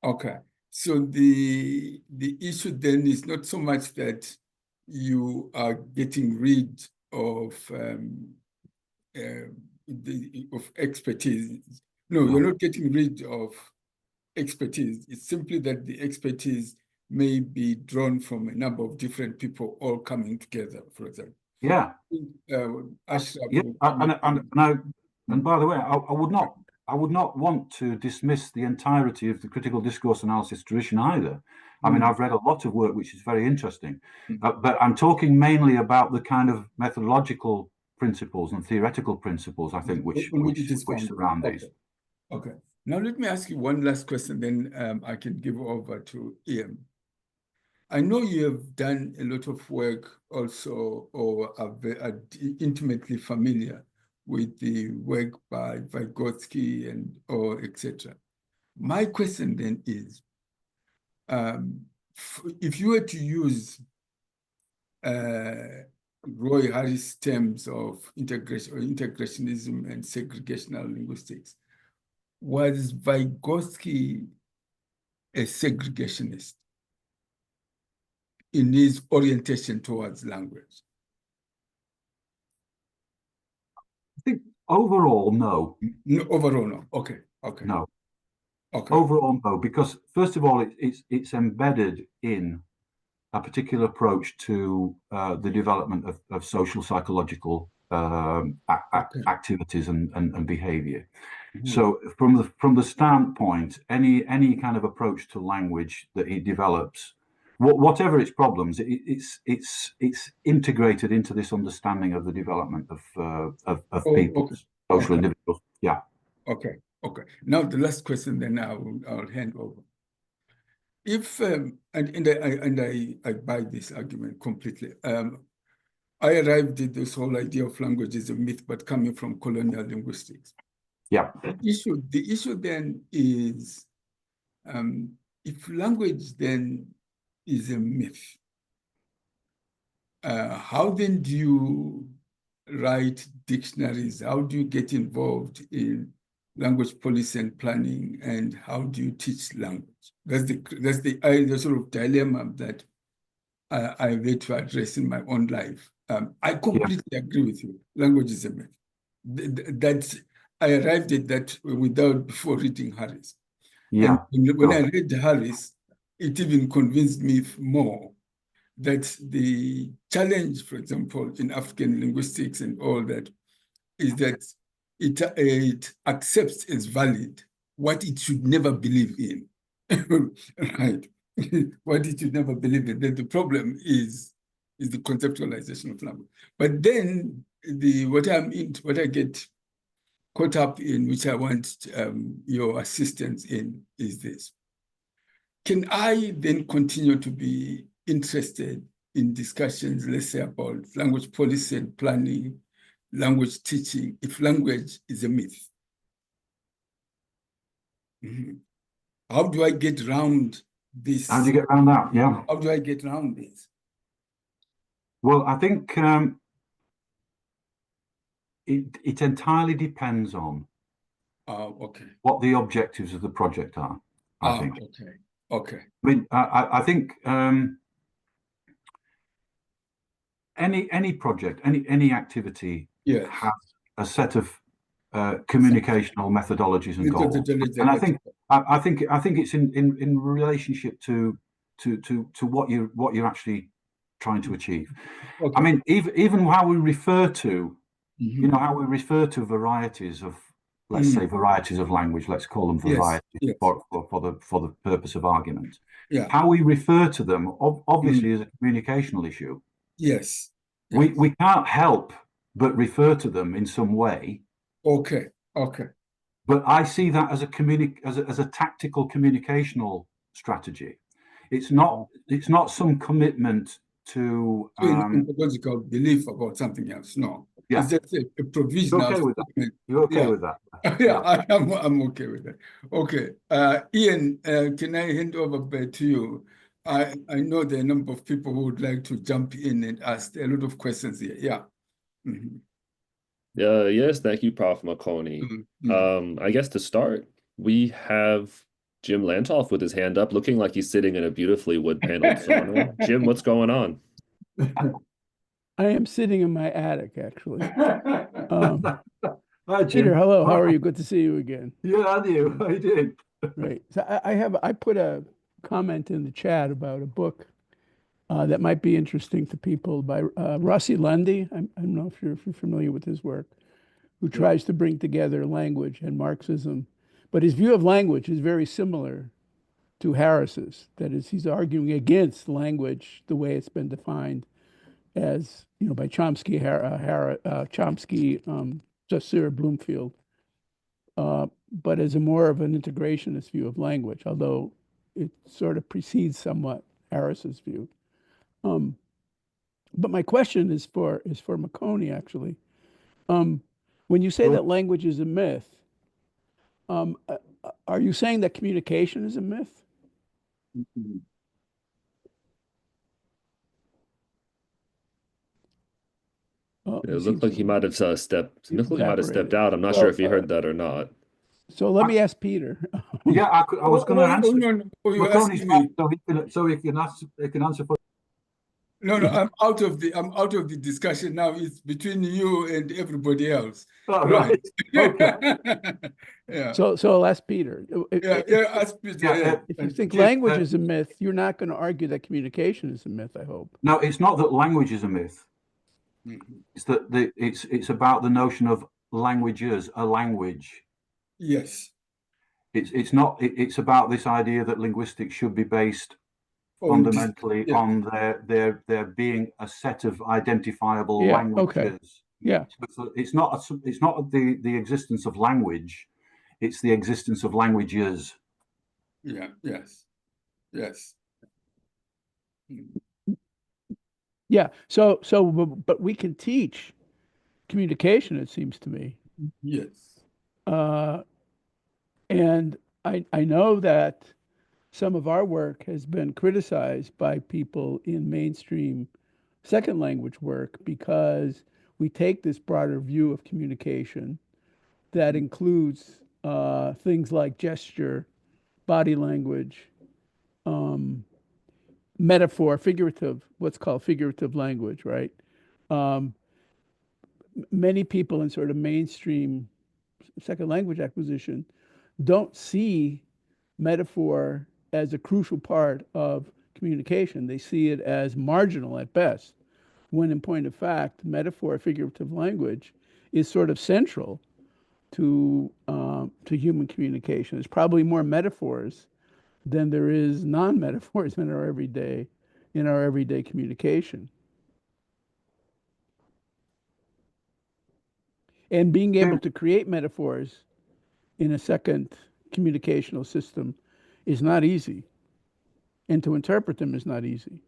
Okay. So the issue then is not so much that you are getting rid of expertise. No, you're not getting rid of expertise. It's simply that the expertise may be drawn from a number of different people all coming together, for example. And by the way, I would not want to dismiss the entirety of the critical discourse analysis tradition either. I mean, I've read a lot of work which is very interesting, but I'm talking mainly about the kind of methodological principles and theoretical principles, I think, which surround these. Okay. Now let me ask you one last question, then I can give over to Ian. I know you have done a lot of work also, or are intimately familiar with the work by Vygotsky or etc. My question then is, if you were to use Roy Harris' terms of integrationism and segregational linguistics, was Vygotsky a segregationist in his orientation towards language? I think overall, no. Overall, no. Okay. No. Okay. Overall, no, because first of all, it's embedded in a particular approach to the development of social psychological activities and behavior. So from the standpoint, any kind of approach to language that he develops whatever its problems, it's integrated into this understanding of the development of people, Okay. social Okay. individuals. Yeah. Okay. Okay. Now the last question, then I'll hand over. If I buy this argument completely. I arrived at this whole idea of language is a myth, but coming from colonial linguistics. Yeah. The issue then is, if language then is a myth, how then do you write dictionaries? How do you get involved in language policy and planning, and how do you teach language? That's the sort of dilemma that I had to address in my own life. I completely agree with you. Language is a myth. That I arrived at that before reading Harris. Yeah. And when I read Harris, it even convinced me more that the challenge, for example, in African linguistics and all that, is that it accepts as valid what it should never believe in. Right. What it should never believe in. Then the problem is the conceptualization of language. But then what I get caught up in, which I want your assistance in, is this. Can I then continue to be interested in discussions, let's say, about language policy and planning, language teaching, if language is a myth? Mm-hmm. How do I get around this? How do you get around that? Yeah. How do I get around this? Well, I think it entirely depends on what the objectives of the project are, I think. Okay. I mean, I think any project, any activity has a set of communicational methodologies and goals. And I think it's in relationship to what you're actually trying to achieve. Okay. I mean, even how we refer to, how we refer to varieties of, let's say, varieties of language. Let's call them varieties for the purpose of argument. Yeah. How we refer to them obviously is a communicational issue. Yes. We can't help but refer to them in some way. Okay. But I see that as a tactical communicational strategy. It's not some commitment to ontological belief about something else. No. Yeah. It's just a provisional. You're okay with that? You're okay with that? Yeah, I'm okay with that. Okay. Ian, can I hand over to you? I know there are a number of people who would like to jump in and ask a lot of questions here. Yeah. Yes, thank you, Prof. Marconi. I guess to start, we have Jim Lantoff with his hand up, looking like he's sitting in a beautifully wood-paneled sauna. Jim, what's going on? I am sitting in my attic, actually. Hi, Jim. Peter, hello. How are you? Good to see you again. Yeah, and you. How you doing? Great. So I put a comment in the chat about a book that might be interesting to people by Rossi Lundy. I don't know if you're familiar with his work, who tries to bring together language and Marxism. But his view of language is very similar to Harris's. That is, he's arguing against language the way it's been defined as, by Chomsky, Saussure, Bloomfield, but as a more of an integrationist view of language, although it sort of precedes somewhat Harris's view. But my question is for Marconi, actually. When you say that language is a myth, are you saying that communication is a myth? It looked like he might have stepped out. I'm not sure if he heard that or not. So let me ask Peter. Yeah, I was going to answer. No, so he can answer for. No, I'm out of the discussion now. It's between you and everybody else. Oh, right. Okay. Yeah. So I'll ask Peter. Ask Peter. If you think language is a myth, you're not going to argue that communication is a myth, I hope. No, it's not that language is a myth. It's that it's about the notion of languages, a language. Yes. It's not. It's about this idea that linguistics should be based fundamentally yeah, on there being a set of identifiable Yeah, okay. languages. Yeah. So it's not the existence of language, it's the existence of languages. yeah, yes, yes. Yeah. But we can teach communication, it seems to me. Yes. Uh, and I know that some of our work has been criticized by people in mainstream second language work because we take this broader view of communication that includes things like gesture, body language, um, metaphor, figurative, what's called figurative language, right? Um, Many people in sort of mainstream second language acquisition don't see metaphor as a crucial part of communication. They see it as marginal at best, when in point of fact, metaphor, figurative language is sort of central to human communication. There's probably more metaphors than there is non-metaphors in our everyday communication. And being able to create metaphors in a second communicational system is not easy. And to interpret them is not easy.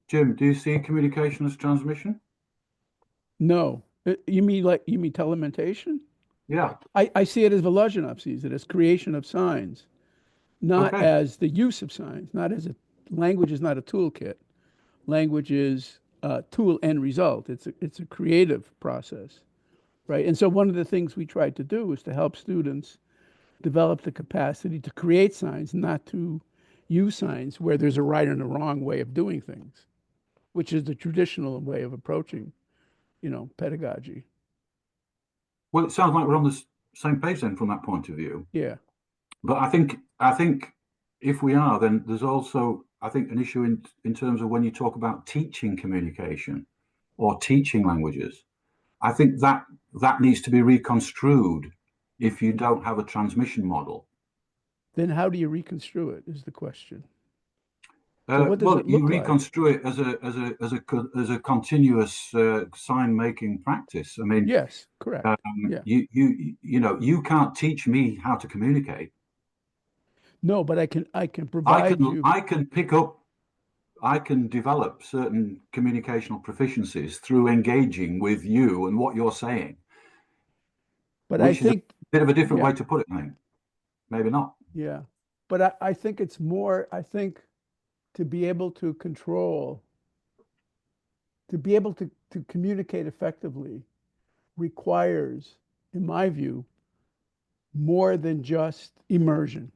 Jim, do you see communication as transmission? No. You mean telementation? Yeah. I see it as Volozhinov sees it, as creation of signs, not Okay. as the use of signs, not as a language is not a toolkit. Language is a tool and result. It's a creative process, right? And so one of the things we tried to do is to help students develop the capacity to create signs, not to use signs where there's a right and a wrong way of doing things, which is the traditional way of approaching, pedagogy. Well, it sounds like we're on the same page then from that point of view. Yeah. But I think if we are, then there's also, I think, an issue in terms of when you talk about teaching communication or teaching languages. I think that needs to be reconstrued if you don't have a transmission model. Then how do you reconstrue it is the question. So what does Well, it you look like? reconstrue it as a continuous sign making practice. I mean, Yes, correct. Yeah. you can't teach me how to communicate. No, but I can provide you. I can pick up, I can develop certain communicational proficiencies through engaging with you and what you're saying. But I Which is a think bit of a different yeah, way to put it, I think. Maybe not. yeah. But I think it's more, I think to be able to control, to be able to communicate effectively requires, in my view, more than just immersion.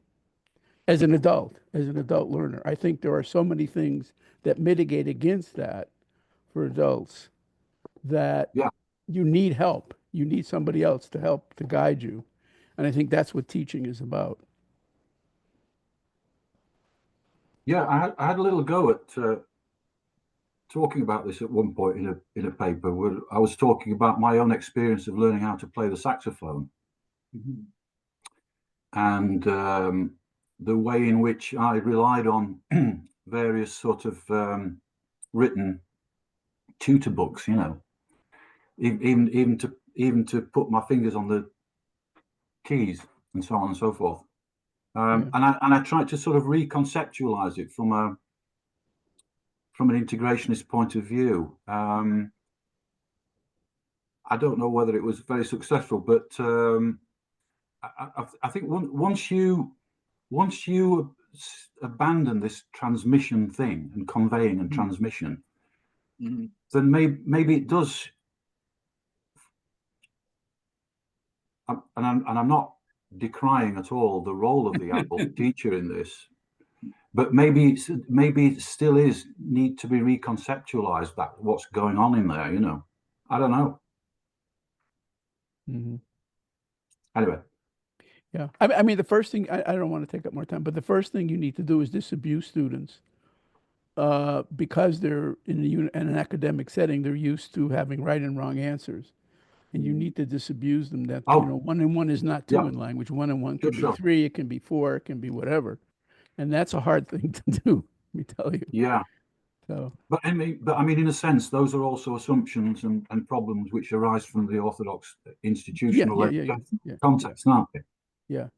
As an adult learner, I think there are so many things that mitigate against that for adults that Yeah. you need help. You need somebody else to help to guide you. And I think that's what teaching is about. Yeah, I had a little go at talking about this at one point in a paper where I was talking about my own experience of learning how to play the saxophone. Mm-hmm. And the way in which I relied on various sort of written tutor books, even to put my fingers on the keys and so on and so forth. Yeah. And I tried to sort of reconceptualize it from an integrationist point of view. I don't know whether it was very successful, but I think once you abandon this transmission thing and conveying and transmission, then maybe it does. And I'm not decrying at all the role of the adult teacher in this, but maybe it still is need to be reconceptualized, that what's going on in there. I don't know. Mm-hmm. Anyway. Yeah. I mean, the first thing, I don't want to take up more time, but the first thing you need to do is disabuse students because they're in an academic setting, they're used to having right and wrong answers. And you need to disabuse them that, 1 and 1 is not 2 Yeah. in language. 1 and 1 can be Sure. 3, it can be 4, it can be whatever. And that's a hard thing to do, let me tell you. Yeah. So, But I mean, in a sense, those are also assumptions and problems which arise from the orthodox institutional context, aren't they? Yeah.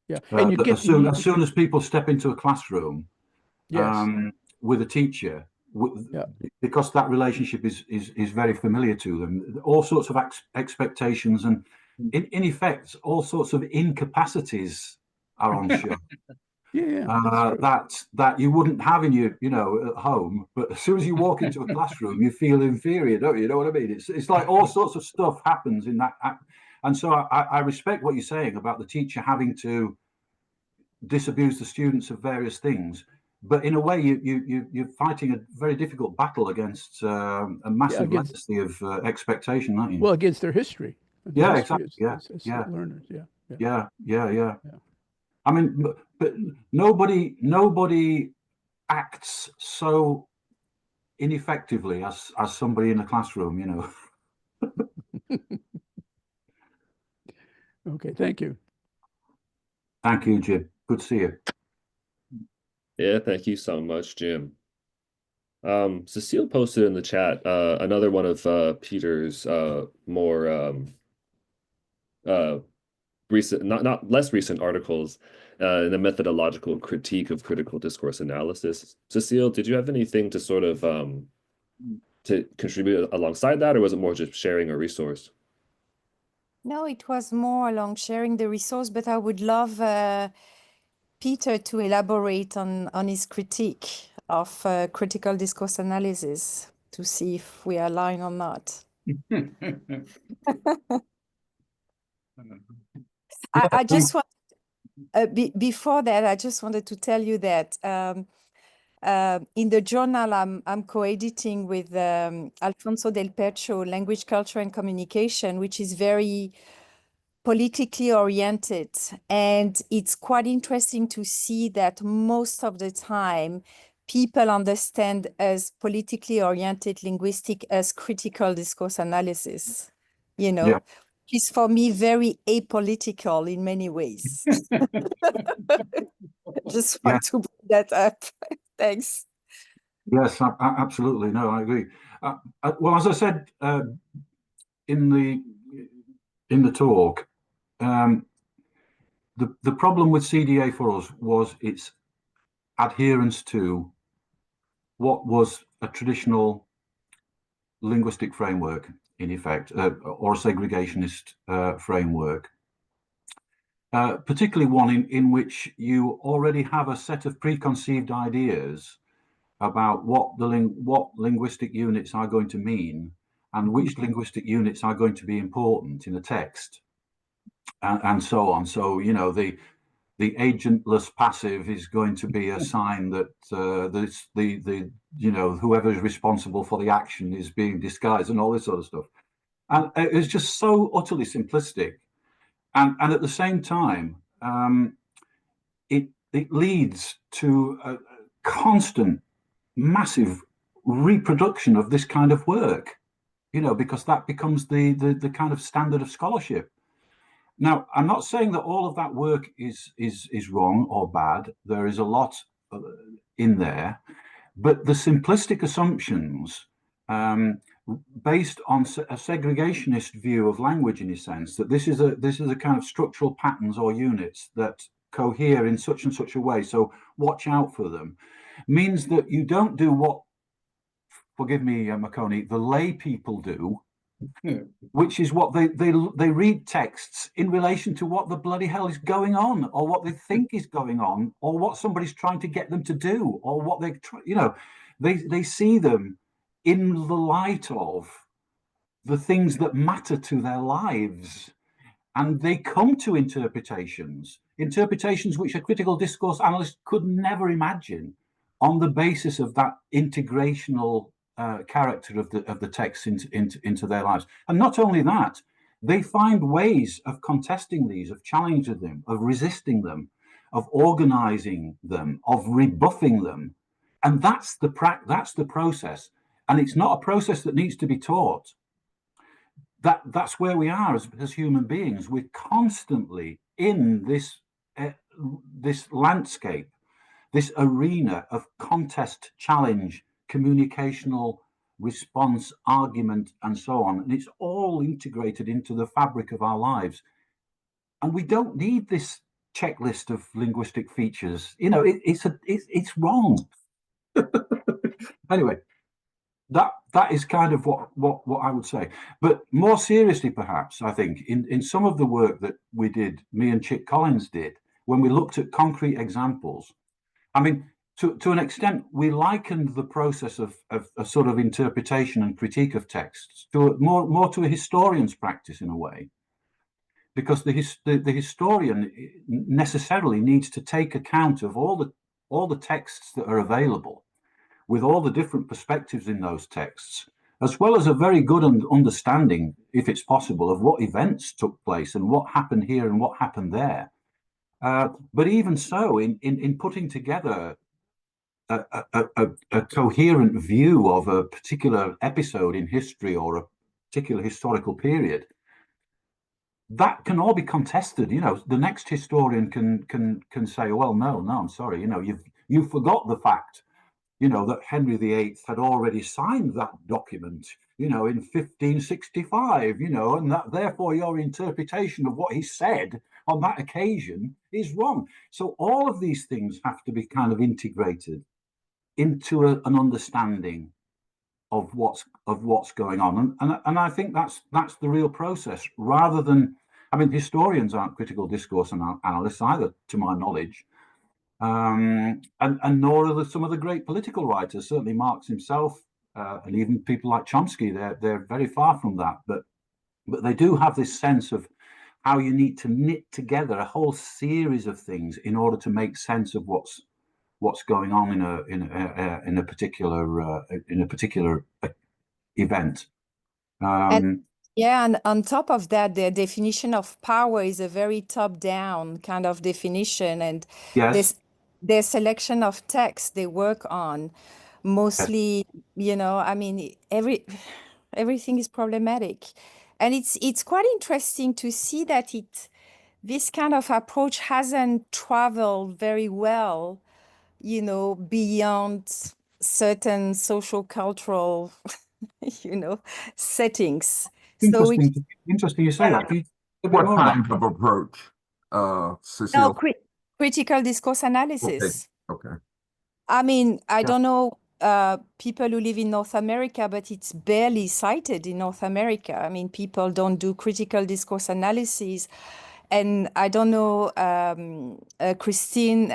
Yeah. And you That get, you need as soon as people step into a classroom yes. with a teacher, because that relationship is very familiar to them, all sorts of expectations and, in effect, all sorts of incapacities are on show. That you wouldn't have in your, at home, but as soon as you walk into a classroom, you feel inferior, don't you? You know what I mean? It's like all sorts of stuff happens in that, and so I respect what you're saying about the teacher having to disabuse the students of various things, but in a way, you're fighting a very difficult battle against a massive legacy of expectation, aren't you? Well, against their history. Yeah, exactly. As learners. Yeah. I mean, but nobody acts so ineffectively as somebody in a classroom, Okay, thank you. Thank you, Jim. Good to see you. Yeah, thank you so much, Jim. Cecile posted in the chat another one of Peter's more recent, not less recent articles in the methodological critique of critical discourse analysis. Cecile, did you have anything to sort of to contribute alongside that, or was it more just sharing a resource? No, it was more along sharing the resource, but I would love Peter to elaborate on his critique of critical discourse analysis to see if we align or not. I just want, before that, I just wanted to tell you that in the journal I'm co-editing with Alfonso Del Pecho, Language, Culture and Communication, which is very politically oriented. And it's quite interesting to see that most of the time people understand as politically oriented linguistic as critical discourse analysis, which is for me very apolitical in many ways. Just want to bring that up. Thanks. Yes, absolutely. No, I agree. Well, as I said in the talk, the problem with CDA for us was its adherence to what was a traditional linguistic framework, in effect, or a segregationist framework. Particularly one in which you already have a set of preconceived ideas about what linguistic units are going to mean and which linguistic units are going to be important in a text, and so on. So, the agentless passive is going to be a sign that whoever is responsible for the action is being disguised and all this sort of stuff. And it's just so utterly simplistic. And at the same time, it leads to a constant, massive reproduction of this kind of work, because that becomes the kind of standard of scholarship. Now, I'm not saying that all of that work is wrong or bad. There is a lot in there, but the simplistic assumptions based on a segregationist view of language, in a sense, that this is a kind of structural patterns or units that cohere in such and such a way, so watch out for them, means that you don't do what, forgive me, Makoni, the lay people do, which is what they read texts in relation to what the bloody hell is going on, or what they think is going on, or what somebody's trying to get them to do, or what they see them in the light of the things that matter to their lives, and they come to interpretations which a critical discourse analyst could never imagine, on the basis of that integrational character of the text into their lives. And not only that, they find ways of contesting these, of challenging them, of resisting them, of organizing them, of rebuffing them. And that's the process. And it's not a process that needs to be taught. That's where we are as human beings. We're constantly in this landscape this arena of contest, challenge, communicational response, argument, and so on. And it's all integrated into the fabric of our lives. And we don't need this checklist of linguistic features. You know, it's wrong. Anyway, that is kind of what I would say. But more seriously, perhaps, I think, in some of the work that we did, me and Chick Collins did, when we looked at concrete examples, I mean, to an extent, we likened the process of a sort of interpretation and critique of texts to more to a historian's practice in a way, because the historian necessarily needs to take account of all the texts that are available, with all the different perspectives in those texts, as well as a very good understanding, if it's possible, of what events took place and what happened here and what happened there. But even so, in putting together a coherent view of a particular episode in history or a particular historical period, that can all be contested. You know, the next historian can say, well, no, I'm sorry, you know, you forgot the fact, you know, that Henry VIII had already signed that document, you know, in 1565, you know, and that therefore your interpretation of what he said on that occasion is wrong. So all of these things have to be kind of integrated into an understanding of what's going on, and I think that's the real process, rather than, I mean, historians aren't critical discourse analysts either, to my knowledge, and nor are some of the great political writers. Certainly Marx himself, and even people like Chomsky, they're very far from that, but they do have this sense of how you need to knit together a whole series of things in order to make sense of what's going on in a particular event. And on top of that, the definition of power is a very top-down kind of definition, and yes, their selection of texts they work on mostly, you know, I mean, everything is problematic, and it's quite interesting to see that this kind of approach hasn't traveled very well, you know, beyond certain social cultural, you know, settings. So interesting you say that. Can you a bit What more kind about of approach, no, Cecile? critical discourse analysis. Okay. I mean, I Yeah. don't know people who live in North America, but it's barely cited in North America. I mean, people don't do critical discourse analysis. And I don't know, Christine,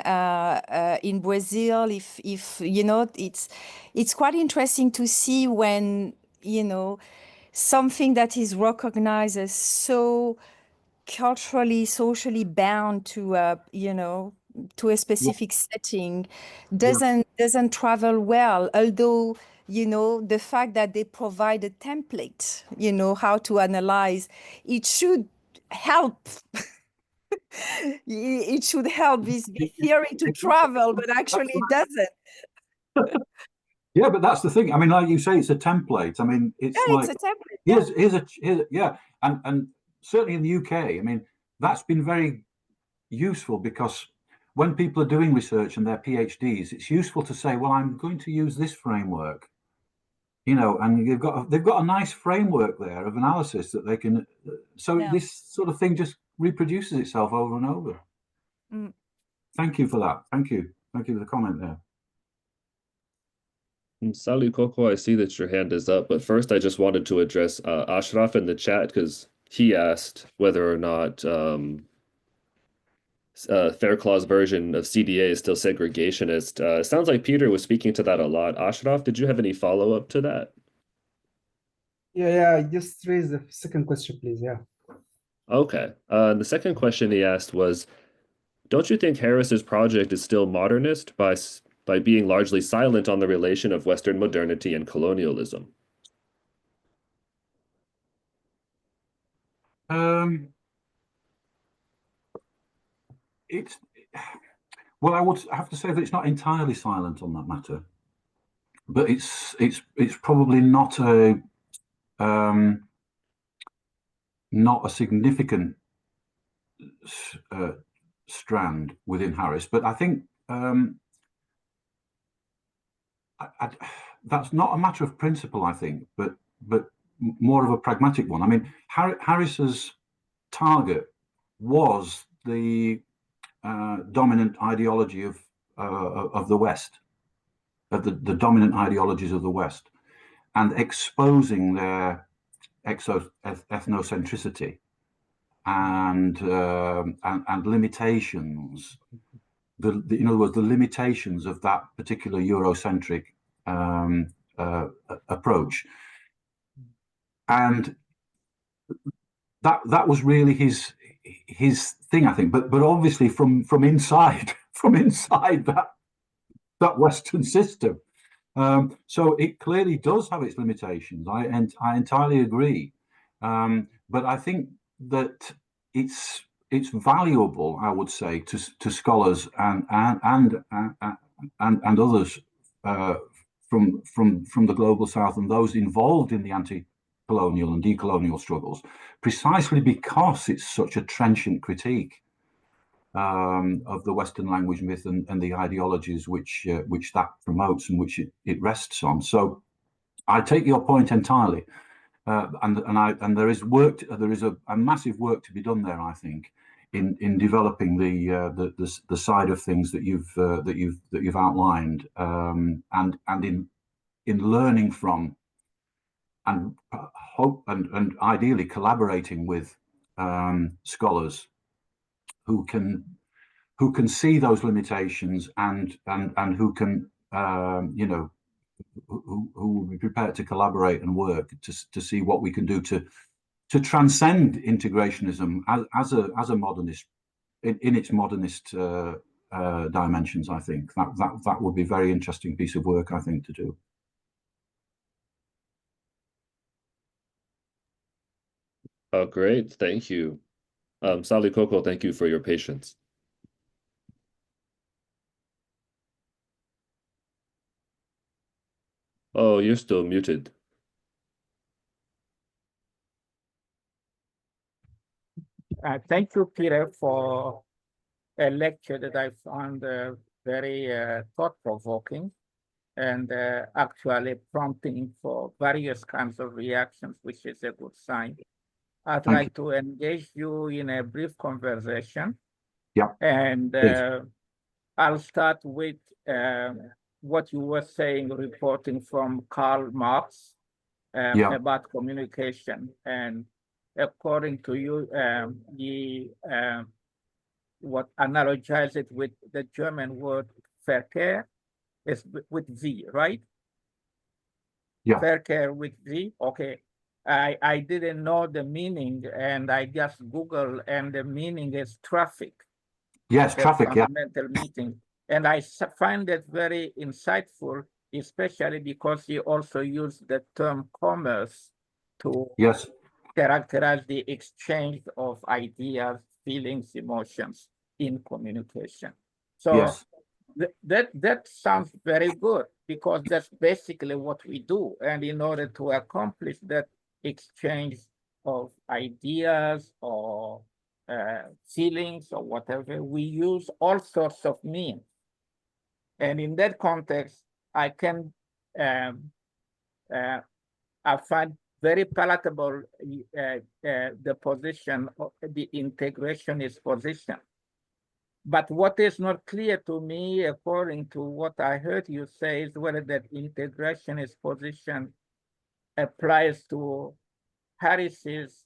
in Brazil, if you know, it's quite interesting to see when, you know, something that is recognized as so culturally, socially bound to, you know, to a specific setting doesn't travel well. Although, you know, the fact that they provide a template, you know, how to analyze, it should help. It should help this theory to travel, but actually it doesn't. Yeah, but that's the thing. I mean, like you say, it's a template. I mean, it's Yeah, like, it's a template. here's yeah, and certainly in the UK, I mean, that's been very useful, because when people are doing research and their PhDs, it's useful to say, well, I'm going to use this framework, you know, and they've got a nice framework there of analysis that they can. So Yeah. this sort of thing just reproduces itself over and over. Mm. Thank you for that. Thank you for the comment there. Salut Coco, I see that your hand is up, but first I just wanted to address Ashraf in the chat, because he asked whether or not Fairclaw's version of CDA is still segregationist. Sounds like Peter was speaking to that a lot. Ashraf, did you have any follow-up to that? Yeah, just raise the second question, please. Yeah. Okay. The second question he asked was, don't you think Harris's project is still modernist by being largely silent on the relation of Western modernity and colonialism? It's well, I would have to say that it's not entirely silent on that matter, but it's probably not a significant strand within Harris. But I think that's not a matter of principle, I think, but more of a pragmatic one. I mean, Harris's target was the dominant ideology of the West, of the dominant ideologies of the West, and exposing their ethnocentricity and limitations. In other words, the limitations of that particular Eurocentric approach, and that was really his thing, I think. But obviously from inside that Western system, so it clearly does have its limitations. I entirely agree, but I think that it's valuable, I would say, to scholars and others from the global South and those involved in the anti-colonial and decolonial struggles, precisely because it's such a trenchant critique of the Western language myth and the ideologies which that promotes and which it rests on. So I take your point entirely, and there is a massive work to be done there, I think, in developing the side of things that you've outlined, and in learning from and hope and ideally collaborating with scholars who can see those limitations and who can who will be prepared to collaborate and work to see what we can do to transcend integrationism as a modernist in its modernist dimensions. I think that would be a very interesting piece of work, I think, to do. Oh, great. Thank you. Sally Coco, thank you for your patience. Oh, you're still muted. Thank you, Peter, for a lecture that I found very thought-provoking and actually prompting for various kinds of reactions, which is a good sign. I'd like to engage you in a brief conversation. Yeah. And I'll start with what you were saying, reporting from Karl Marx about communication. And according to you, what analogizes it with the German word Verkehr is with V, right? Yeah. Verkehr with V, okay. I didn't know the meaning, and I just Googled, and the meaning is traffic. Yes, traffic, yeah. Fundamental meaning. And I find that very insightful, especially because he also used the term commerce to characterize the exchange of ideas, feelings, emotions in communication. So that sounds very good, because that's basically what we do. And in order to accomplish that exchange of ideas or feelings or whatever, we use all sorts of means. And in that context, I can I find very palatable the position of the integrationist position. But what is not clear to me, according to what I heard you say, is whether that integrationist position applies to Harris's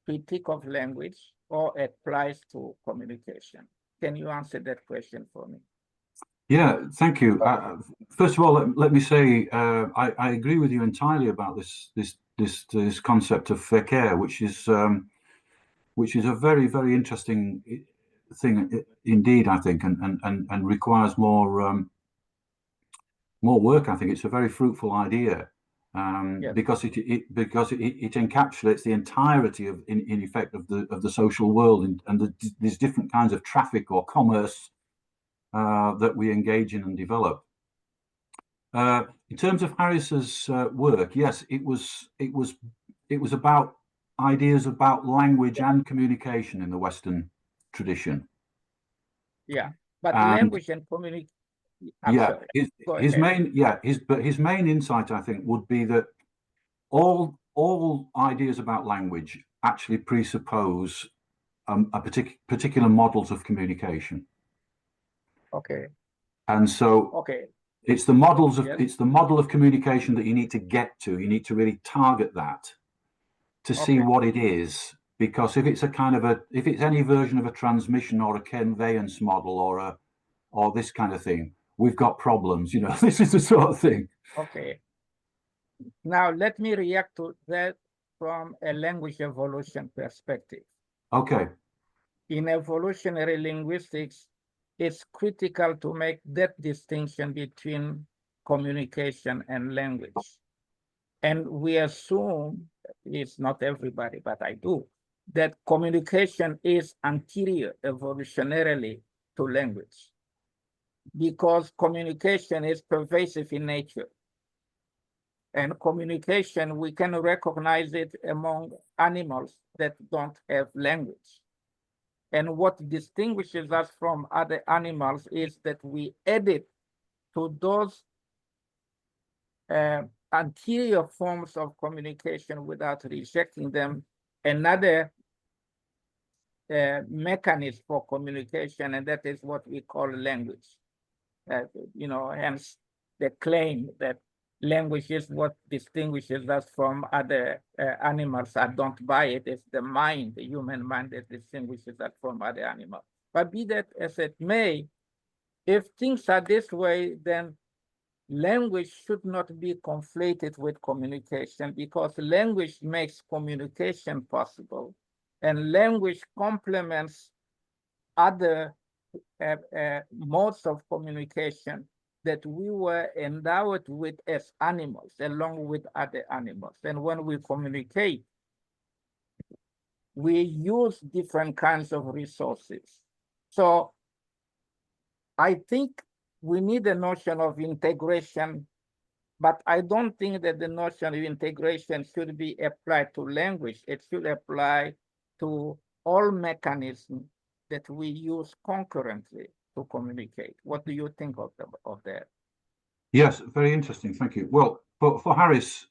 critique of language or applies to communication. Can you answer that question for me? Yeah, thank you. First of all, let me say I agree with you entirely about this concept of Verkehr, which is a very, very interesting thing indeed, I think, and requires more work. I think it's a very fruitful idea, because it encapsulates the entirety of, in effect, of the social world and these different kinds of traffic or commerce that we engage in and develop. In terms of Harris's work, yes, it was about ideas about language and communication in the Western tradition. Yeah, but language and communication. Sorry. His main insight, I think, would be that all ideas about language actually presuppose a particular models of communication. Okay. And so it's the models of it's the model of communication that you need to get to. You need to really target that to see what it is. Because if it's if it's any version of a transmission or a conveyance model or this kind of thing, we've got problems. You know, this is the sort of thing. Okay. Now let me react to that from a language evolution perspective. Okay. In evolutionary linguistics, it's critical to make that distinction between communication and language. And we assume, it's not everybody, but I do, that communication is anterior evolutionarily to language, because communication is pervasive in nature. And communication, we can recognize it among animals that don't have language. And what distinguishes us from other animals is that we added to those anterior forms of communication without rejecting them another mechanism for communication, and that is what we call language. You know, hence the claim that language is what distinguishes us from other animals. I don't buy it. It's the mind, the human mind, that distinguishes us from other animals. But be that as it may, if things are this way, then language should not be conflated with communication, because language makes communication possible, and language complements other modes of communication that we were endowed with as animals, along with other animals. And when we communicate, we use different kinds of resources. So I think we need a notion of integration, but I don't think that the notion of integration should be applied to language. It should apply to all mechanisms that we use concurrently to communicate. What do you think of that? Yes, very interesting. Thank you. Well, for Harris,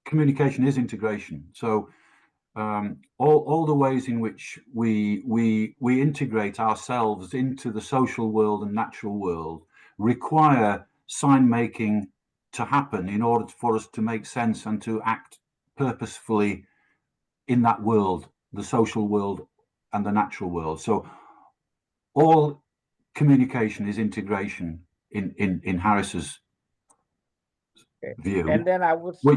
communication is integration. So all the ways in which we integrate ourselves into the social world and natural world require sign making to happen in order for us to make sense and to act purposefully in that world, the social world and the natural world. So all communication is integration in Harris's view. And then I would so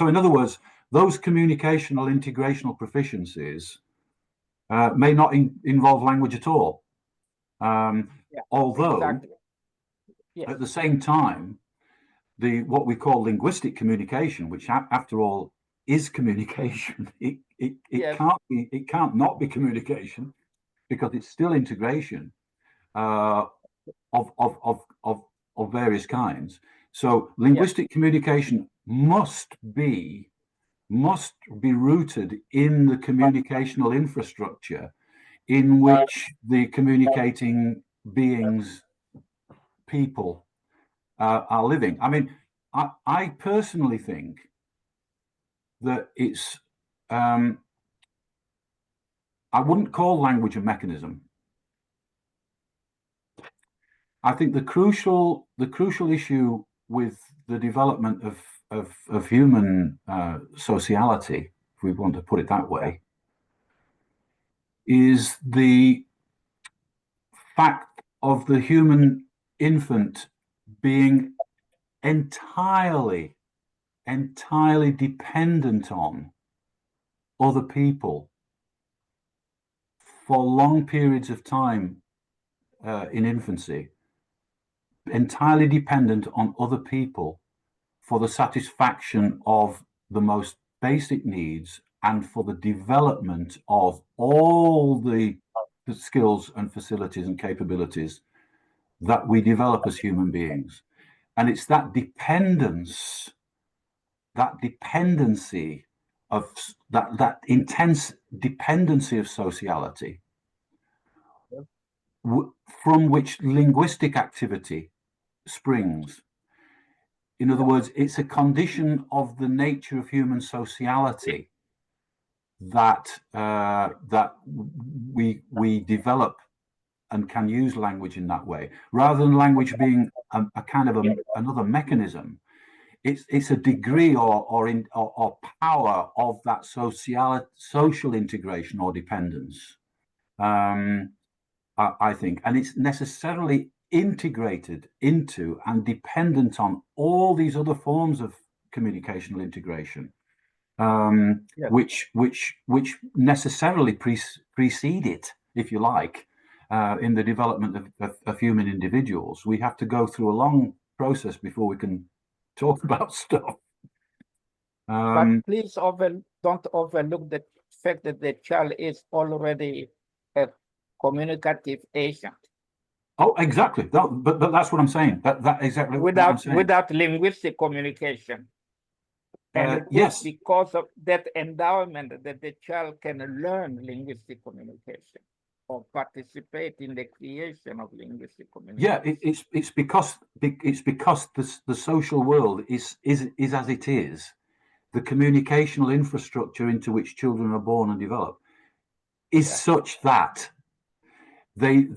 in other words, those communicational integrational proficiencies may not involve language at all. Although at the same time, what we call linguistic communication, which after all is communication, it can't not be communication, because it's still integration of various kinds. So linguistic communication must be rooted in the communicational infrastructure in which the communicating beings, people, are living. I mean, I personally think that it's I wouldn't call language a mechanism. I think the crucial issue with the development of human sociality, if we want to put it that way, is the fact of the human infant being entirely dependent on other people for long periods of time in infancy, entirely dependent on other people for the satisfaction of the most basic needs and for the development of all the skills and facilities and capabilities that we develop as human beings. And it's that dependency of that intense dependency of sociality, from which linguistic activity springs. In other words, it's a condition of the nature of human sociality that we develop and can use language in that way, rather than language being a kind of another mechanism. It's a degree or power of that social integration or dependence. I think, and it's necessarily integrated into and dependent on all these other forms of communicational integration, which necessarily precede it, if you like, in the development of human individuals. We have to go through a long process before we can talk about stuff. But please don't overlook the fact that the child is already a communicative agent. Oh, exactly. But that's what I'm saying. That exactly what I'm saying. Without linguistic communication. And yes, because of that endowment that the child can learn linguistic communication or participate in the creation of linguistic communication. Yeah, it's because the social world is as it is. The communicational infrastructure into which children are born and develop is such that they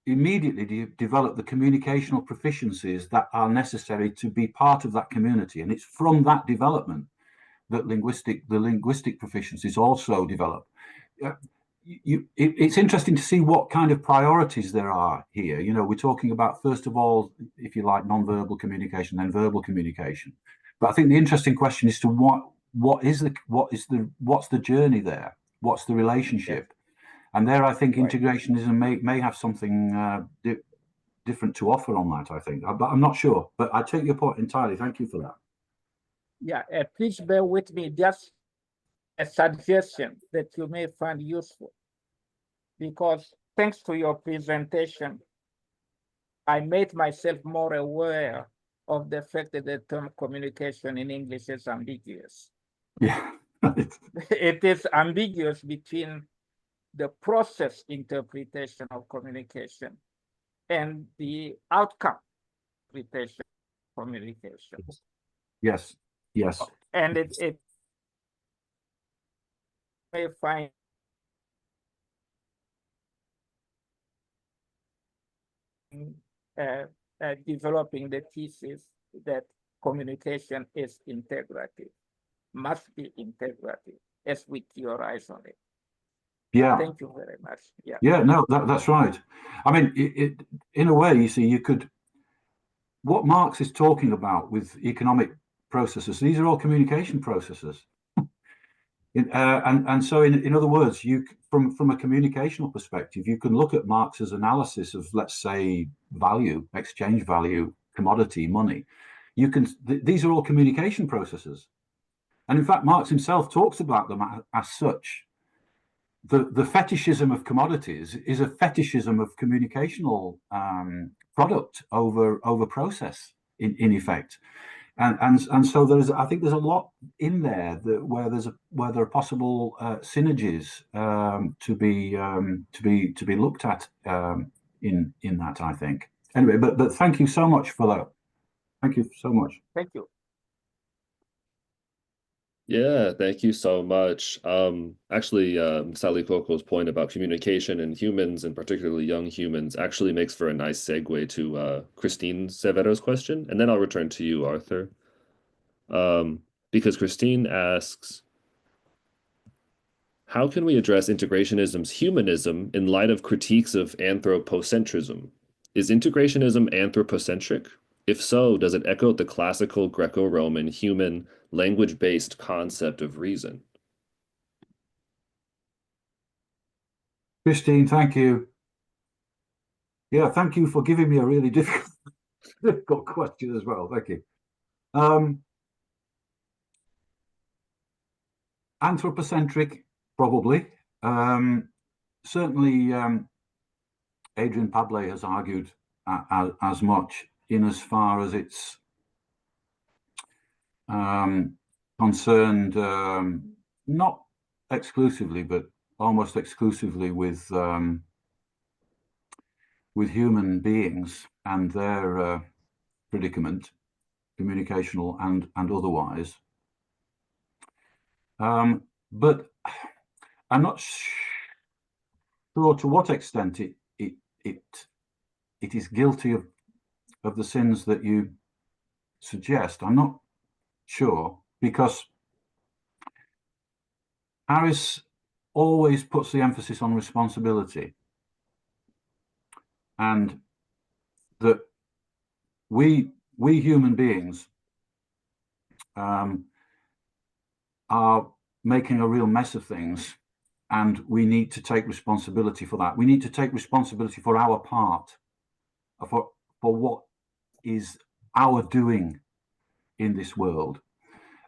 immediately develop the communicational proficiencies that are necessary to be part of that community, and it's from that development that the linguistic proficiencies also develop. It's interesting to see what kind of priorities there are here. You know, we're talking about, first of all, if you like, non-verbal communication, then verbal communication. But I think the interesting question is to what's the journey there? What's the relationship? And there, I think integrationism may have something different to offer on that, I think. But I'm not sure. But I take your point entirely. Thank you for that. Yeah, please bear with me. Just a suggestion that you may find useful. Because thanks to your presentation, I made myself more aware of the fact that the term communication in English is ambiguous. Yeah. It is ambiguous between the process interpretation of communication and the outcome interpretation of communication. Yes, yes. And it may find developing the thesis that communication is integrative, must be integrative, as we theorize on it. Yeah. Thank you very much. Yeah. Yeah, no, that's right. I mean, in a way, you see, what Marx is talking about with economic processes, these are all communication processes. And so, in other words, from a communicational perspective, you can look at Marx's analysis of, let's say, value, exchange value, commodity, money. These are all communication processes. And in fact, Marx himself talks about them as such. The fetishism of commodities is a fetishism of communicational product over process, in effect. And so I think there's a lot in there where there are possible synergies to be looked at in that, I think. Anyway, but thank you so much for that. Thank you so much. Thank you. Yeah, thank you so much. Actually, Sally Coco's point about communication and humans, and particularly young humans, actually makes for a nice segue to Christine Severo's question, and then I'll return to you, Arthur. Because Christine asks, how can we address integrationism's humanism in light of critiques of anthropocentrism? Is integrationism anthropocentric? If so, does it echo the classical Greco-Roman human language-based concept of reason? Christine, thank you. Yeah, thank you for giving me a really difficult question as well. Thank you. Anthropocentric, probably. Certainly, Adrian Pablet has argued as much, in as far as it's concerned, not exclusively, but almost exclusively with human beings and their predicament, communicational and otherwise. But I'm not sure to what extent it is guilty of the sins that you suggest. I'm not sure, because Harris always puts the emphasis on responsibility, and that we human beings are making a real mess of things, and we need to take responsibility for that. We need to take responsibility for our part, for what is our doing in this world.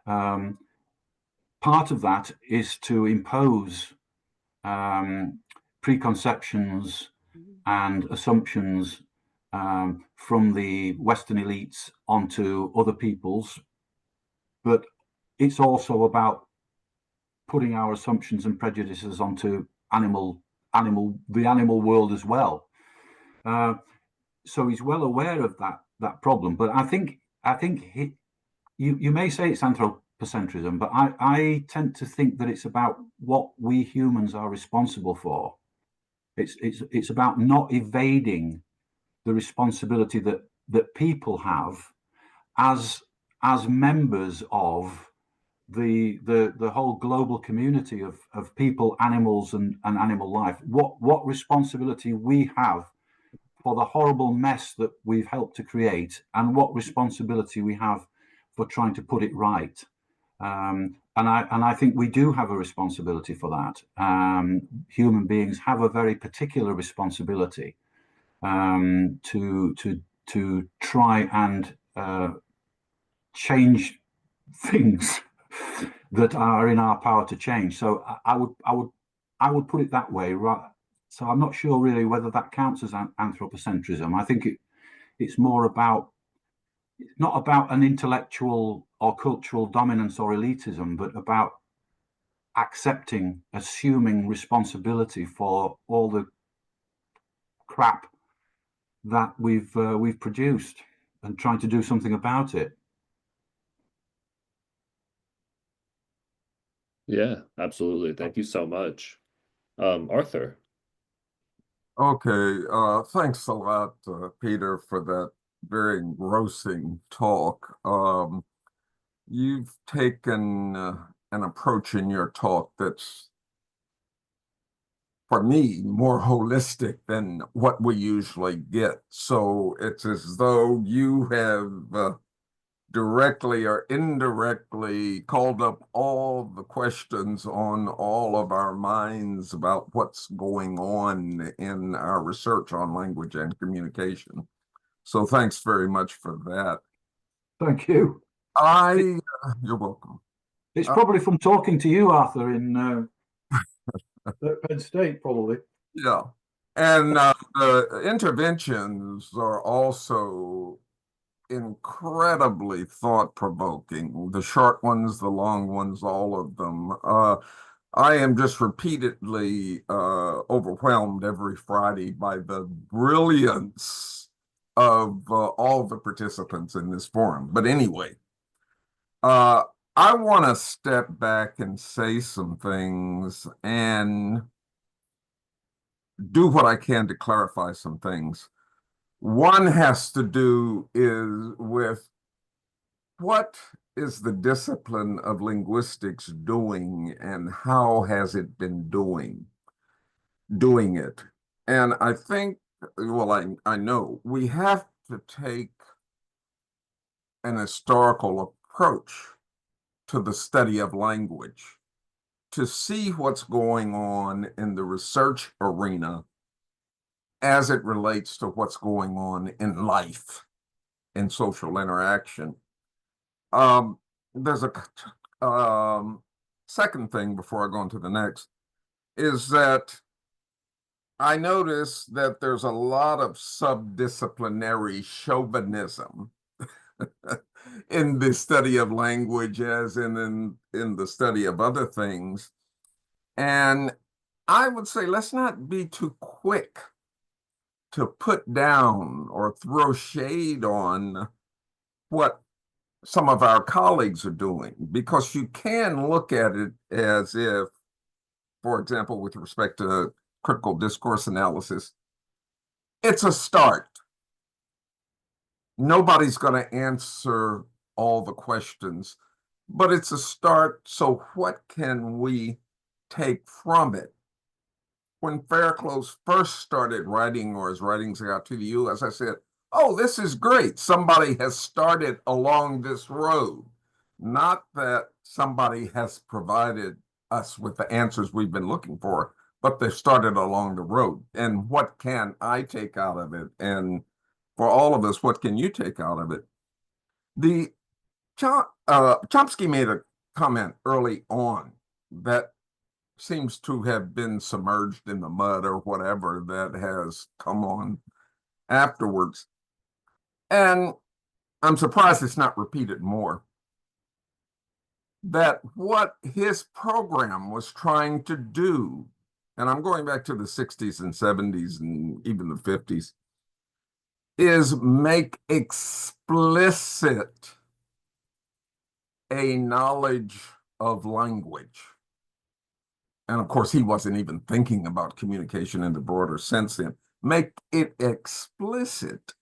Part of that is to impose preconceptions and assumptions from the Western elites onto other peoples, but it's also about putting our assumptions and prejudices onto the animal world as well. So he's well aware of that problem. But I think you may say it's anthropocentrism, but I tend to think that it's about what we humans are responsible for. It's about not evading the responsibility that people have as members of the whole global community of people, animals, and animal life. What responsibility we have for the horrible mess that we've helped to create, and what responsibility we have for trying to put it right. And I think we do have a responsibility for that. Human beings have a very particular responsibility to try and change things that are in our power to change. So I would put it that way. Right. So I'm not sure really whether that counts as anthropocentrism. I think it's more about, it's not about an intellectual or cultural dominance or elitism, but about assuming responsibility for all the crap that we've produced and trying to do something about it. Yeah, absolutely. Thank you so much. Arthur. Okay, thanks a lot, Peter, for that very engrossing talk. You've taken an approach in your talk that's, for me, more holistic than what we usually get. So it's as though you have directly or indirectly called up all the questions on all of our minds about what's going on in our research on language and communication. So thanks very much for that. Thank you. You're welcome. It's probably from talking to you, Arthur, in Penn State, probably. Yeah. And the interventions are also incredibly thought-provoking. The short ones, the long ones, all of them. I am just repeatedly overwhelmed every Friday by the brilliance of all the participants in this forum. But anyway, I want to step back and say some things and do what I can to clarify some things. One has to do with what is the discipline of linguistics doing, and how has it been doing it? And I think, well, I know we have to take an historical approach to the study of language to see what's going on in the research arena as it relates to what's going on in life, in social interaction. There's a second thing before I go on to the next, is that I notice that there's a lot of subdisciplinary chauvinism in the study of language, as in the study of other things. And I would say let's not be too quick to put down or throw shade on what some of our colleagues are doing, because you can look at it as if, for example, with respect to critical discourse analysis, it's a start. Nobody's going to answer all the questions, but it's a start. So what can we take from it? When Fairclough first started writing, or his writings got to the US, I said, oh, this is great. Somebody has started along this road. Not that somebody has provided us with the answers we've been looking for, but they've started along the road. And what can I take out of it? And for all of us, what can you take out of it? Chomsky made a comment early on that seems to have been submerged in the mud or whatever that has come on afterwards. And I'm surprised it's not repeated more. That what his program was trying to do, and I'm going back to the 60s and 70s and even the 50s, is make explicit a knowledge of language. And of course, he wasn't even thinking about communication in the broader sense then. Make it explicit,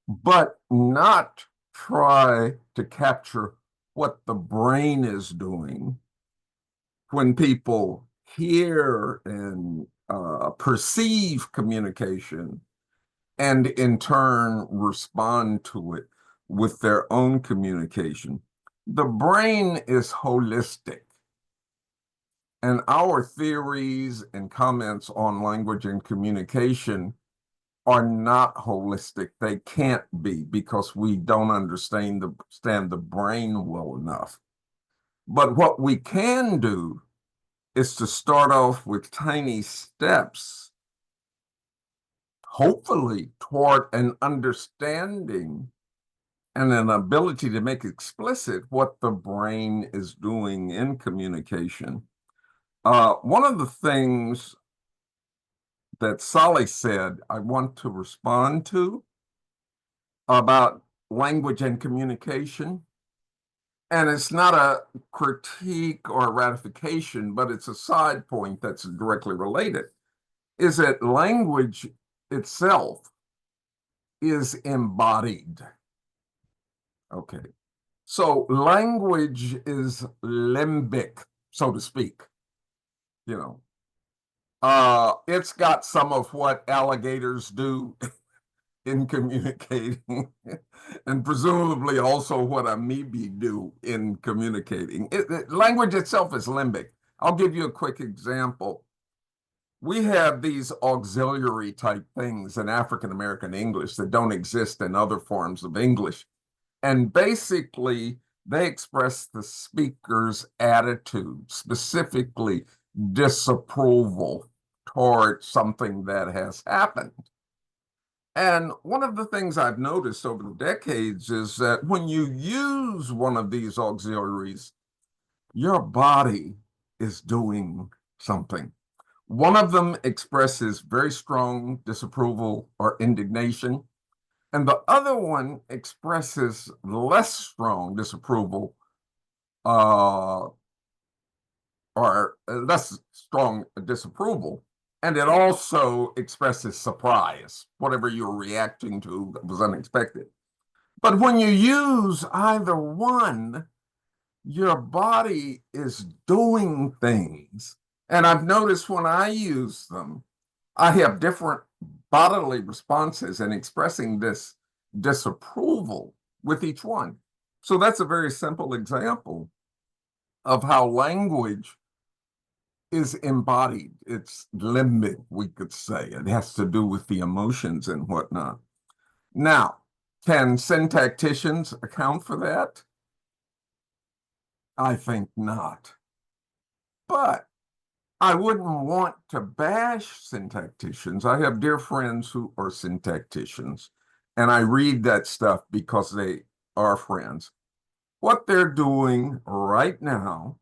but not try to capture what the brain is doing when people hear and perceive communication, and in turn respond to it with their own communication. The brain is holistic. And our theories and comments on language and communication are not holistic. They can't be, because we don't understand the brain well enough. But what we can do is to start off with tiny steps, hopefully toward an understanding and an ability to make explicit what the brain is doing in communication. One of the things that Solly said I want to respond to about language and communication, and it's not a critique or a ratification, but it's a side point that's directly related, is that language itself is embodied. Okay, so language is limbic, so to speak. You know, it's got some of what alligators do in communicating, and presumably also what amoebae do in communicating. Language itself is limbic. I'll give you a quick example. We have these auxiliary type things in African American English that don't exist in other forms of English. And basically, they express the speaker's attitude, specifically disapproval toward something that has happened. And one of the things I've noticed over the decades is that when you use one of these auxiliaries, your body is doing something. One of them expresses very strong disapproval or indignation, and the other one expresses less strong disapproval or less strong disapproval. And it also expresses surprise. Whatever you're reacting to was unexpected. But when you use either one, your body is doing things. And I've noticed when I use them, I have different bodily responses in expressing this disapproval with each one. So that's a very simple example of how language is embodied. It's limbic, we could say. It has to do with the emotions and whatnot. Now, can syntacticians account for that? I think not. But I wouldn't want to bash syntacticians. I have dear friends who are syntacticians, and I read that stuff because they are friends. What they're doing right now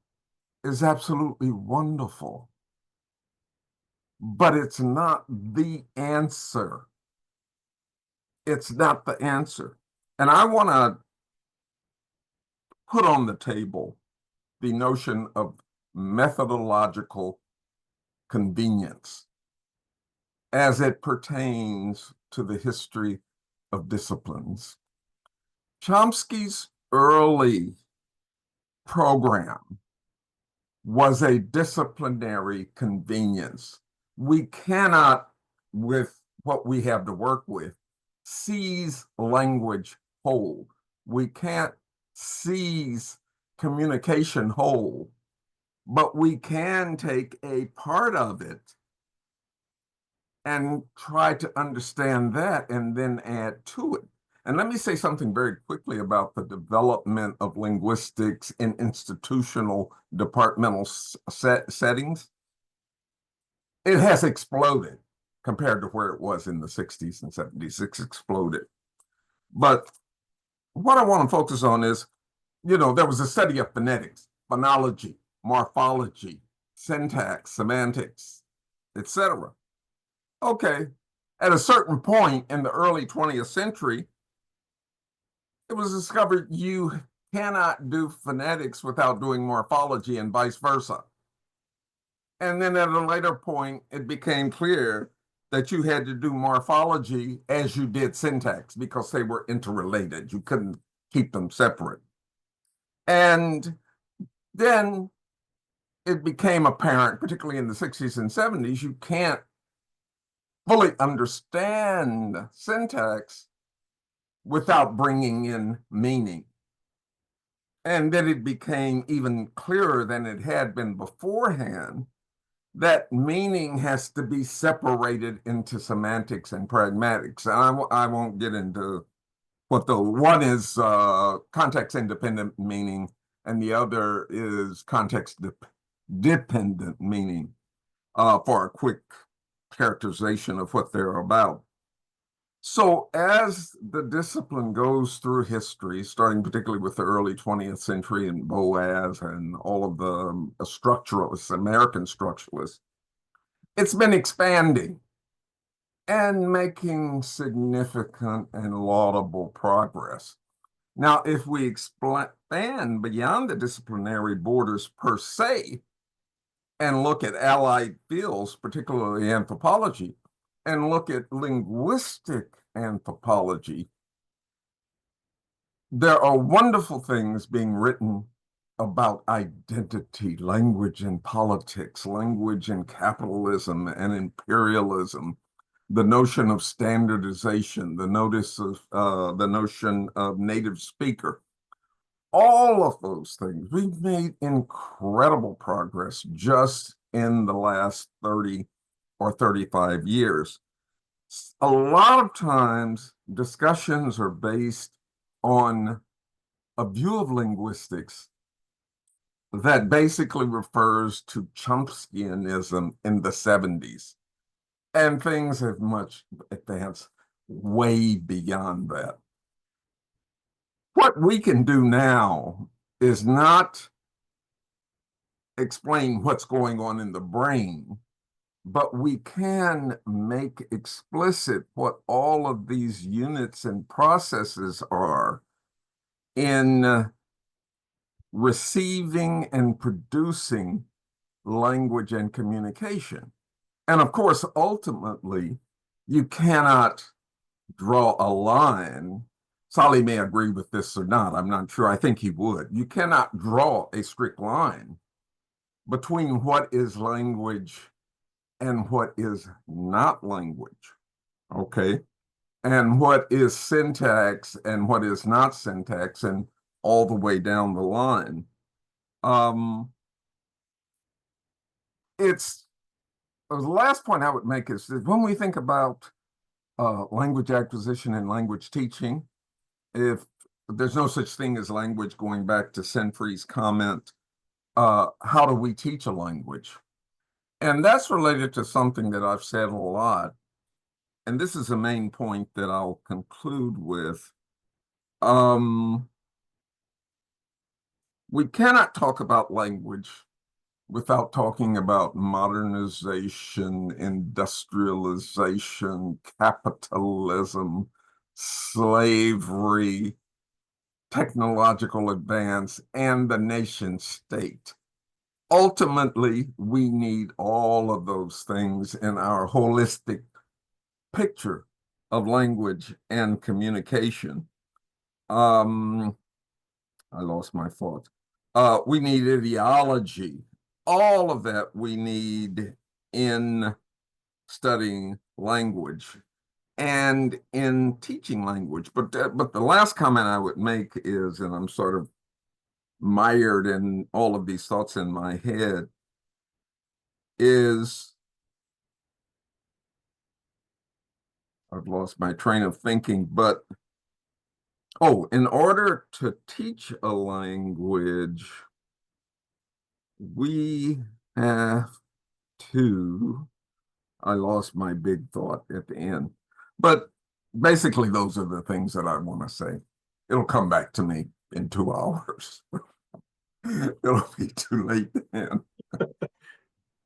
is absolutely wonderful. but it's not the answer. It's not the answer. And I want to put on the table the notion of methodological convenience as it pertains to the history of disciplines. Chomsky's early program was a disciplinary convenience. We cannot, with what we have to work with, seize language whole. We can't seize communication whole, but we can take a part of it and try to understand that and then add to it. And let me say something very quickly about the development of linguistics in institutional departmental settings. It has exploded compared to where it was in the 60s and 70s. It's exploded. But what I want to focus on is, there was a study of phonetics, phonology, morphology, syntax, semantics, etc. Okay, at a certain point in the early 20th century, it was discovered you cannot do phonetics without doing morphology and vice versa. And then at a later point, it became clear that you had to do morphology as you did syntax because they were interrelated. You couldn't keep them separate. And then it became apparent, particularly in the 60s and 70s, you can't fully understand syntax without bringing in meaning. And then it became even clearer than it had been beforehand that meaning has to be separated into semantics and pragmatics. And I won't get into what the one is context-independent meaning, and the other is context-dependent meaning for a quick characterization of what they're about. So as the discipline goes through history, starting particularly with the early 20th century and Boas and all of the structuralists, American structuralists, it's been expanding and making significant and laudable progress. Now, if we expand beyond the disciplinary borders per se and look at allied fields, particularly anthropology, and look at linguistic anthropology, there are wonderful things being written about identity, language and politics, language and capitalism and imperialism, the notion of standardization, the notion of native speaker. All of those things, we've made incredible progress just in the last 30 or 35 years. A lot of times discussions are based on a view of linguistics that basically refers to Chomskyanism in the 70s. And things have much advanced way beyond that. What we can do now is not explain what's going on in the brain, but we can make explicit what all of these units and processes are in receiving and producing language and communication. And of course, ultimately, you cannot draw a line. Solly may agree with this or not. I'm not sure. I think he would. You cannot draw a strict line between what is language and what is not language, okay? And what is syntax and what is not syntax, and all the way down the line. The last point I would make is that when we think about language acquisition and language teaching, if there's no such thing as language, going back to Senfrey's comment, how do we teach a language? And that's related to something that I've said a lot. And this is the main point that I'll conclude with. We cannot talk about language without talking about modernization, industrialization, capitalism, slavery, technological advance, and the nation state. Ultimately, we need all of those things in our holistic picture of language and communication. I lost my thought. We need ideology. All of that we need in studying language and in teaching language. But the last comment I would make is, and I'm sort of mired in all of these thoughts in my head, is I've lost my train of thinking, but in order to teach a language, we have to, I lost my big thought at the end, but basically those are the things that I want to say. It'll come back to me in 2 hours. It'll be too late then.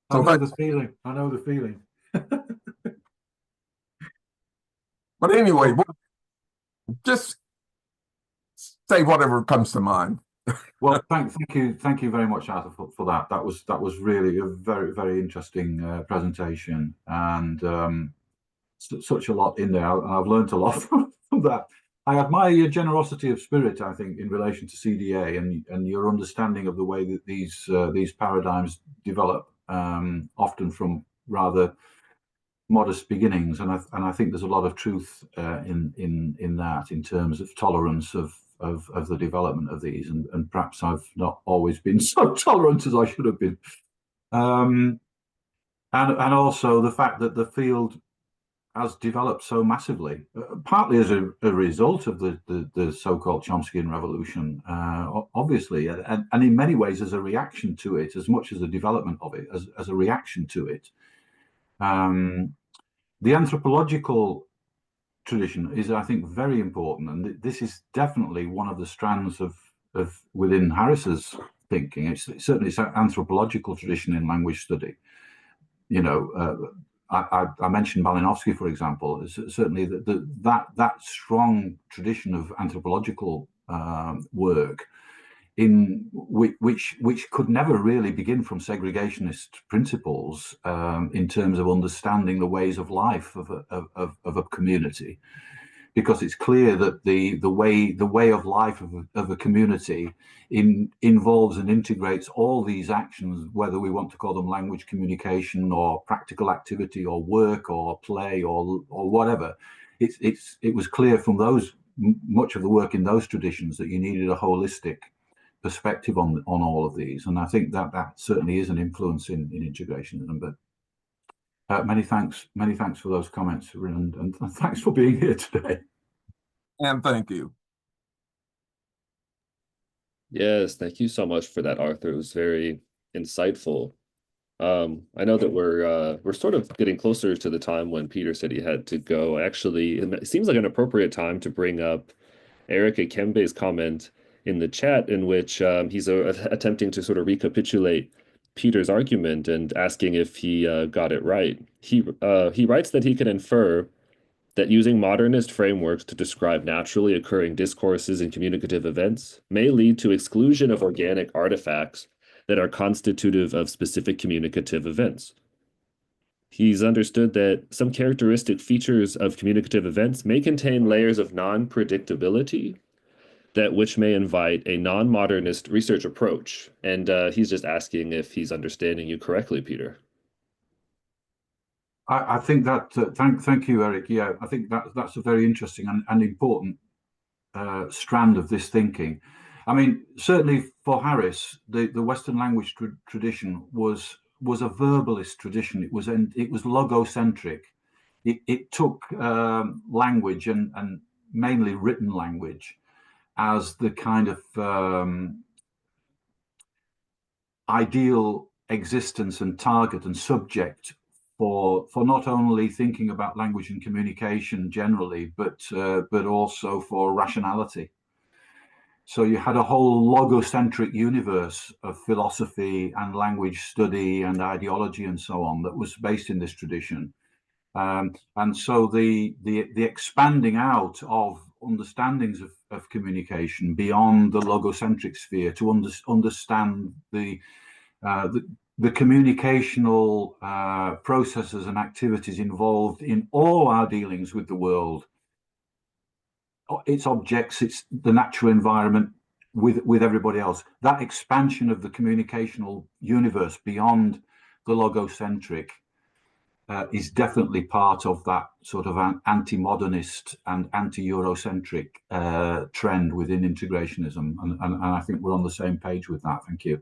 I know the feeling. I know the feeling. But anyway, just say whatever comes to mind. Well, thank you very much, Arthur, for that. That was really a very, very interesting presentation, and such a lot in there. I've learned a lot from that. I admire your generosity of spirit, I think, in relation to CDA and your understanding of the way that these paradigms develop, often from rather modest beginnings, and I think there's a lot of truth in that, in terms of tolerance of the development of these, and perhaps I've not always been so tolerant as I should have been, and also the fact that the field has developed so massively, partly as a result of the so-called Chomskyan revolution, obviously, and in many ways as a reaction to it, as much as a development of it, as a reaction to it. The anthropological tradition is, I think, very important, and this is definitely one of the strands of within Harris's thinking. It's certainly an anthropological tradition in language study. You know, I mentioned Malinowski, for example. Certainly that strong tradition of anthropological work, in which could never really begin from segregationist principles, in terms of understanding the ways of life of a community, because it's clear that the way of life of a community involves and integrates all these actions, whether we want to call them language communication or practical activity or work or play or whatever. It was clear from much of the work in those traditions that you needed a holistic perspective on all of these, and I think that certainly is an influence in integrationism. But many thanks for those comments, and thanks for being here today. And thank you. Yes, thank you so much for that, Arthur. It was very insightful. I know that we're sort of getting closer to the time when Peter said he had to go. Actually, it seems like an appropriate time to bring up Eric Akembe's comment in the chat, in which he's attempting to sort of recapitulate Peter's argument and asking if he got it right. He writes that he can infer that using modernist frameworks to describe naturally occurring discourses and communicative events may lead to exclusion of organic artifacts that are constitutive of specific communicative events. He's understood that some characteristic features of communicative events may contain layers of non-predictability, which may invite a non-modernist research approach. And he's just asking if he's understanding you correctly, Peter. I think that thank you, Eric. Yeah, I think that's a very interesting and important strand of this thinking. I mean, certainly for Harris, the Western language tradition was a verbalist tradition. It was logocentric. It took language and mainly written language as the kind of ideal existence and target and subject for not only thinking about language and communication generally, but also for rationality. So you had a whole logocentric universe of philosophy and language study and ideology and so on that was based in this tradition. And so the expanding out of understandings of communication beyond the logocentric sphere to understand the communicational processes and activities involved in all our dealings with the world, its objects, it's the natural environment, with everybody else. That expansion of the communicational universe beyond the logocentric is definitely part of that sort of an anti-modernist and anti-Eurocentric trend within integrationism. And I think we're on the same page with that. Thank you.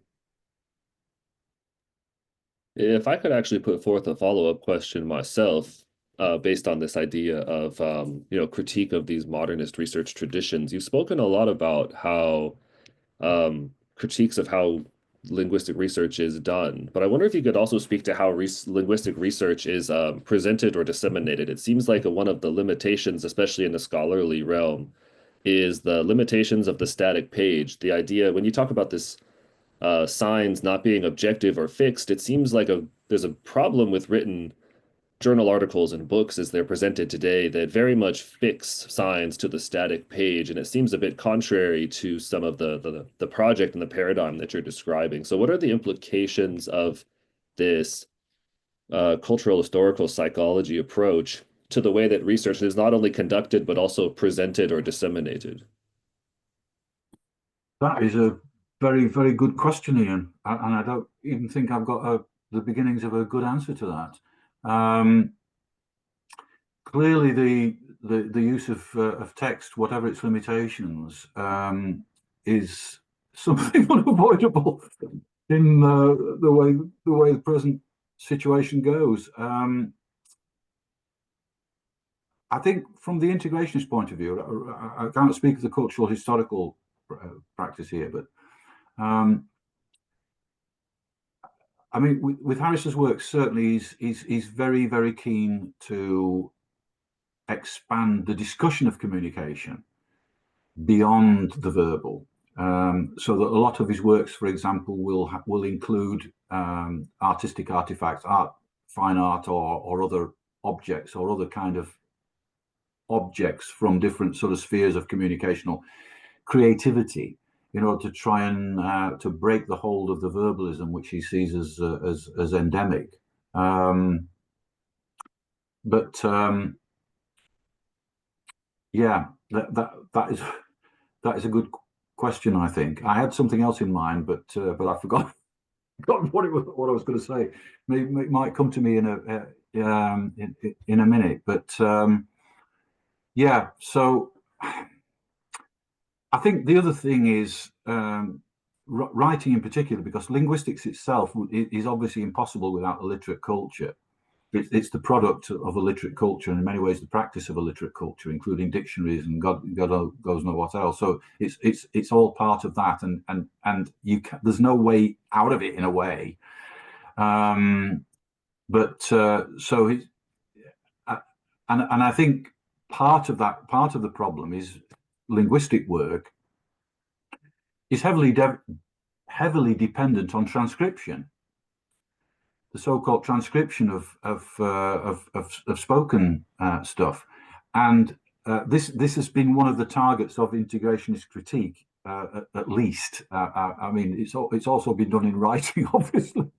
If I could actually put forth a follow-up question myself, based on this idea of critique of these modernist research traditions, you've spoken a lot about how critiques of how linguistic research is done, but I wonder if you could also speak to how linguistic research is presented or disseminated. It seems like one of the limitations, especially in the scholarly realm, is the limitations of the static page. The idea, when you talk about this signs not being objective or fixed, it seems like there's a problem with written journal articles and books as they're presented today that very much fix signs to the static page, and it seems a bit contrary to some of the project and the paradigm that you're describing. So what are the implications of this cultural historical psychology approach to the way that research is not only conducted but also presented or disseminated? That is a very, very good question, Ian, and I don't even think I've got the beginnings of a good answer to that. Clearly, the use of text, whatever its limitations, is something unavoidable in the way the present situation goes. I think from the integrationist point of view, I can't speak of the cultural historical practice here, but I mean, with Harris's work, certainly he's very, very keen to expand the discussion of communication beyond the verbal, so that a lot of his works, for example, will include artistic artifacts, fine art, or other objects, or other kind of objects from different sort of spheres of communicational creativity, in order to try and to break the hold of the verbalism which he sees as endemic. Yeah, that is a good question. I think I had something else in mind, but I forgot what I was going to say. It might come to me in a minute. But yeah, so I think the other thing is writing in particular, because linguistics itself is obviously impossible without a literate culture. It's the product of a literate culture, and in many ways the practice of a literate culture, including dictionaries and God knows what else. So it's all part of that, and there's no way out of it in a way. And I think part of the problem is linguistic work is heavily dependent on transcription. The so-called transcription of spoken stuff, and this has been one of the targets of integrationist critique, at least. I mean, it's also been done in writing, obviously,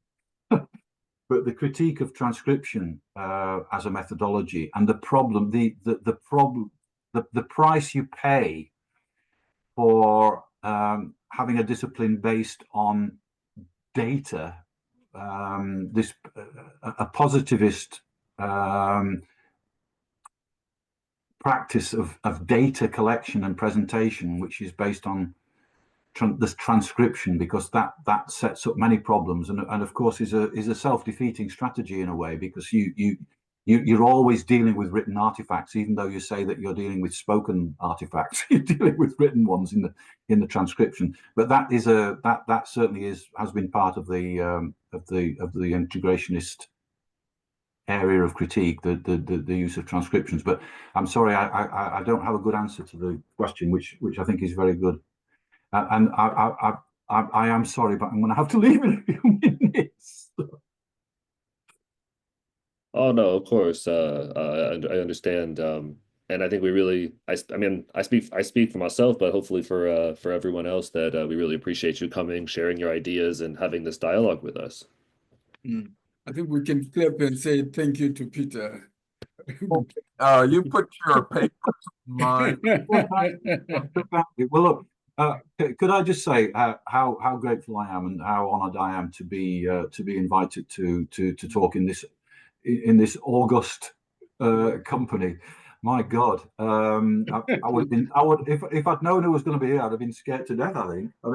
but the critique of transcription as a methodology, and the problem, the price you pay for having a discipline based on data. A positivist practice of data collection and presentation, which is based on this transcription, because that sets up many problems, and of course is a self-defeating strategy in a way, because you're always dealing with written artifacts, even though you say that you're dealing with spoken artifacts. You're dealing with written ones in the transcription. But that certainly has been part of the integrationist area of critique, the use of transcriptions. But I'm sorry, I don't have a good answer to the question, which I think is very good. And I am sorry, but I'm going to have to leave in a few minutes. Oh no, of course. I understand. And I think we really, I mean, I speak for myself, but hopefully for everyone else that we really appreciate you coming, sharing your ideas, and having this dialogue with us. I think we can clap and say thank you to Peter. You put your papers in mine. Well, look, could I just say how grateful I am and how honoured I am to be invited to talk in this august company. My God, I would if I'd known who was going to be here, I'd have been scared to death. I think. I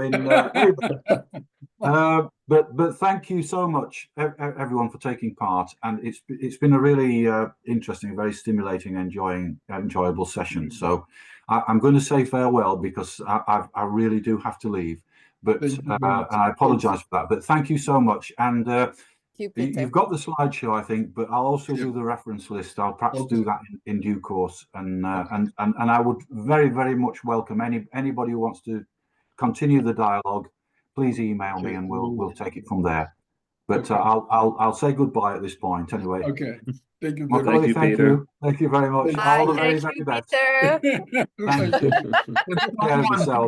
mean, but thank you so much, everyone, for taking part, and it's been a really interesting, very stimulating, enjoyable session. So I'm going to say farewell because I really do have to leave. But and I apologise for that. But thank you so much, and. You've got the slideshow, I think, but I'll also do the reference list. I'll perhaps do that in due course, and I would very, very much welcome anybody who wants to continue the dialogue. Please email me, and we'll take it from there. But I'll say goodbye at this point anyway. Okay. Thank you. Thank you very much. Bye. All the very, very best. Peter. Thank you. Take care of yourself.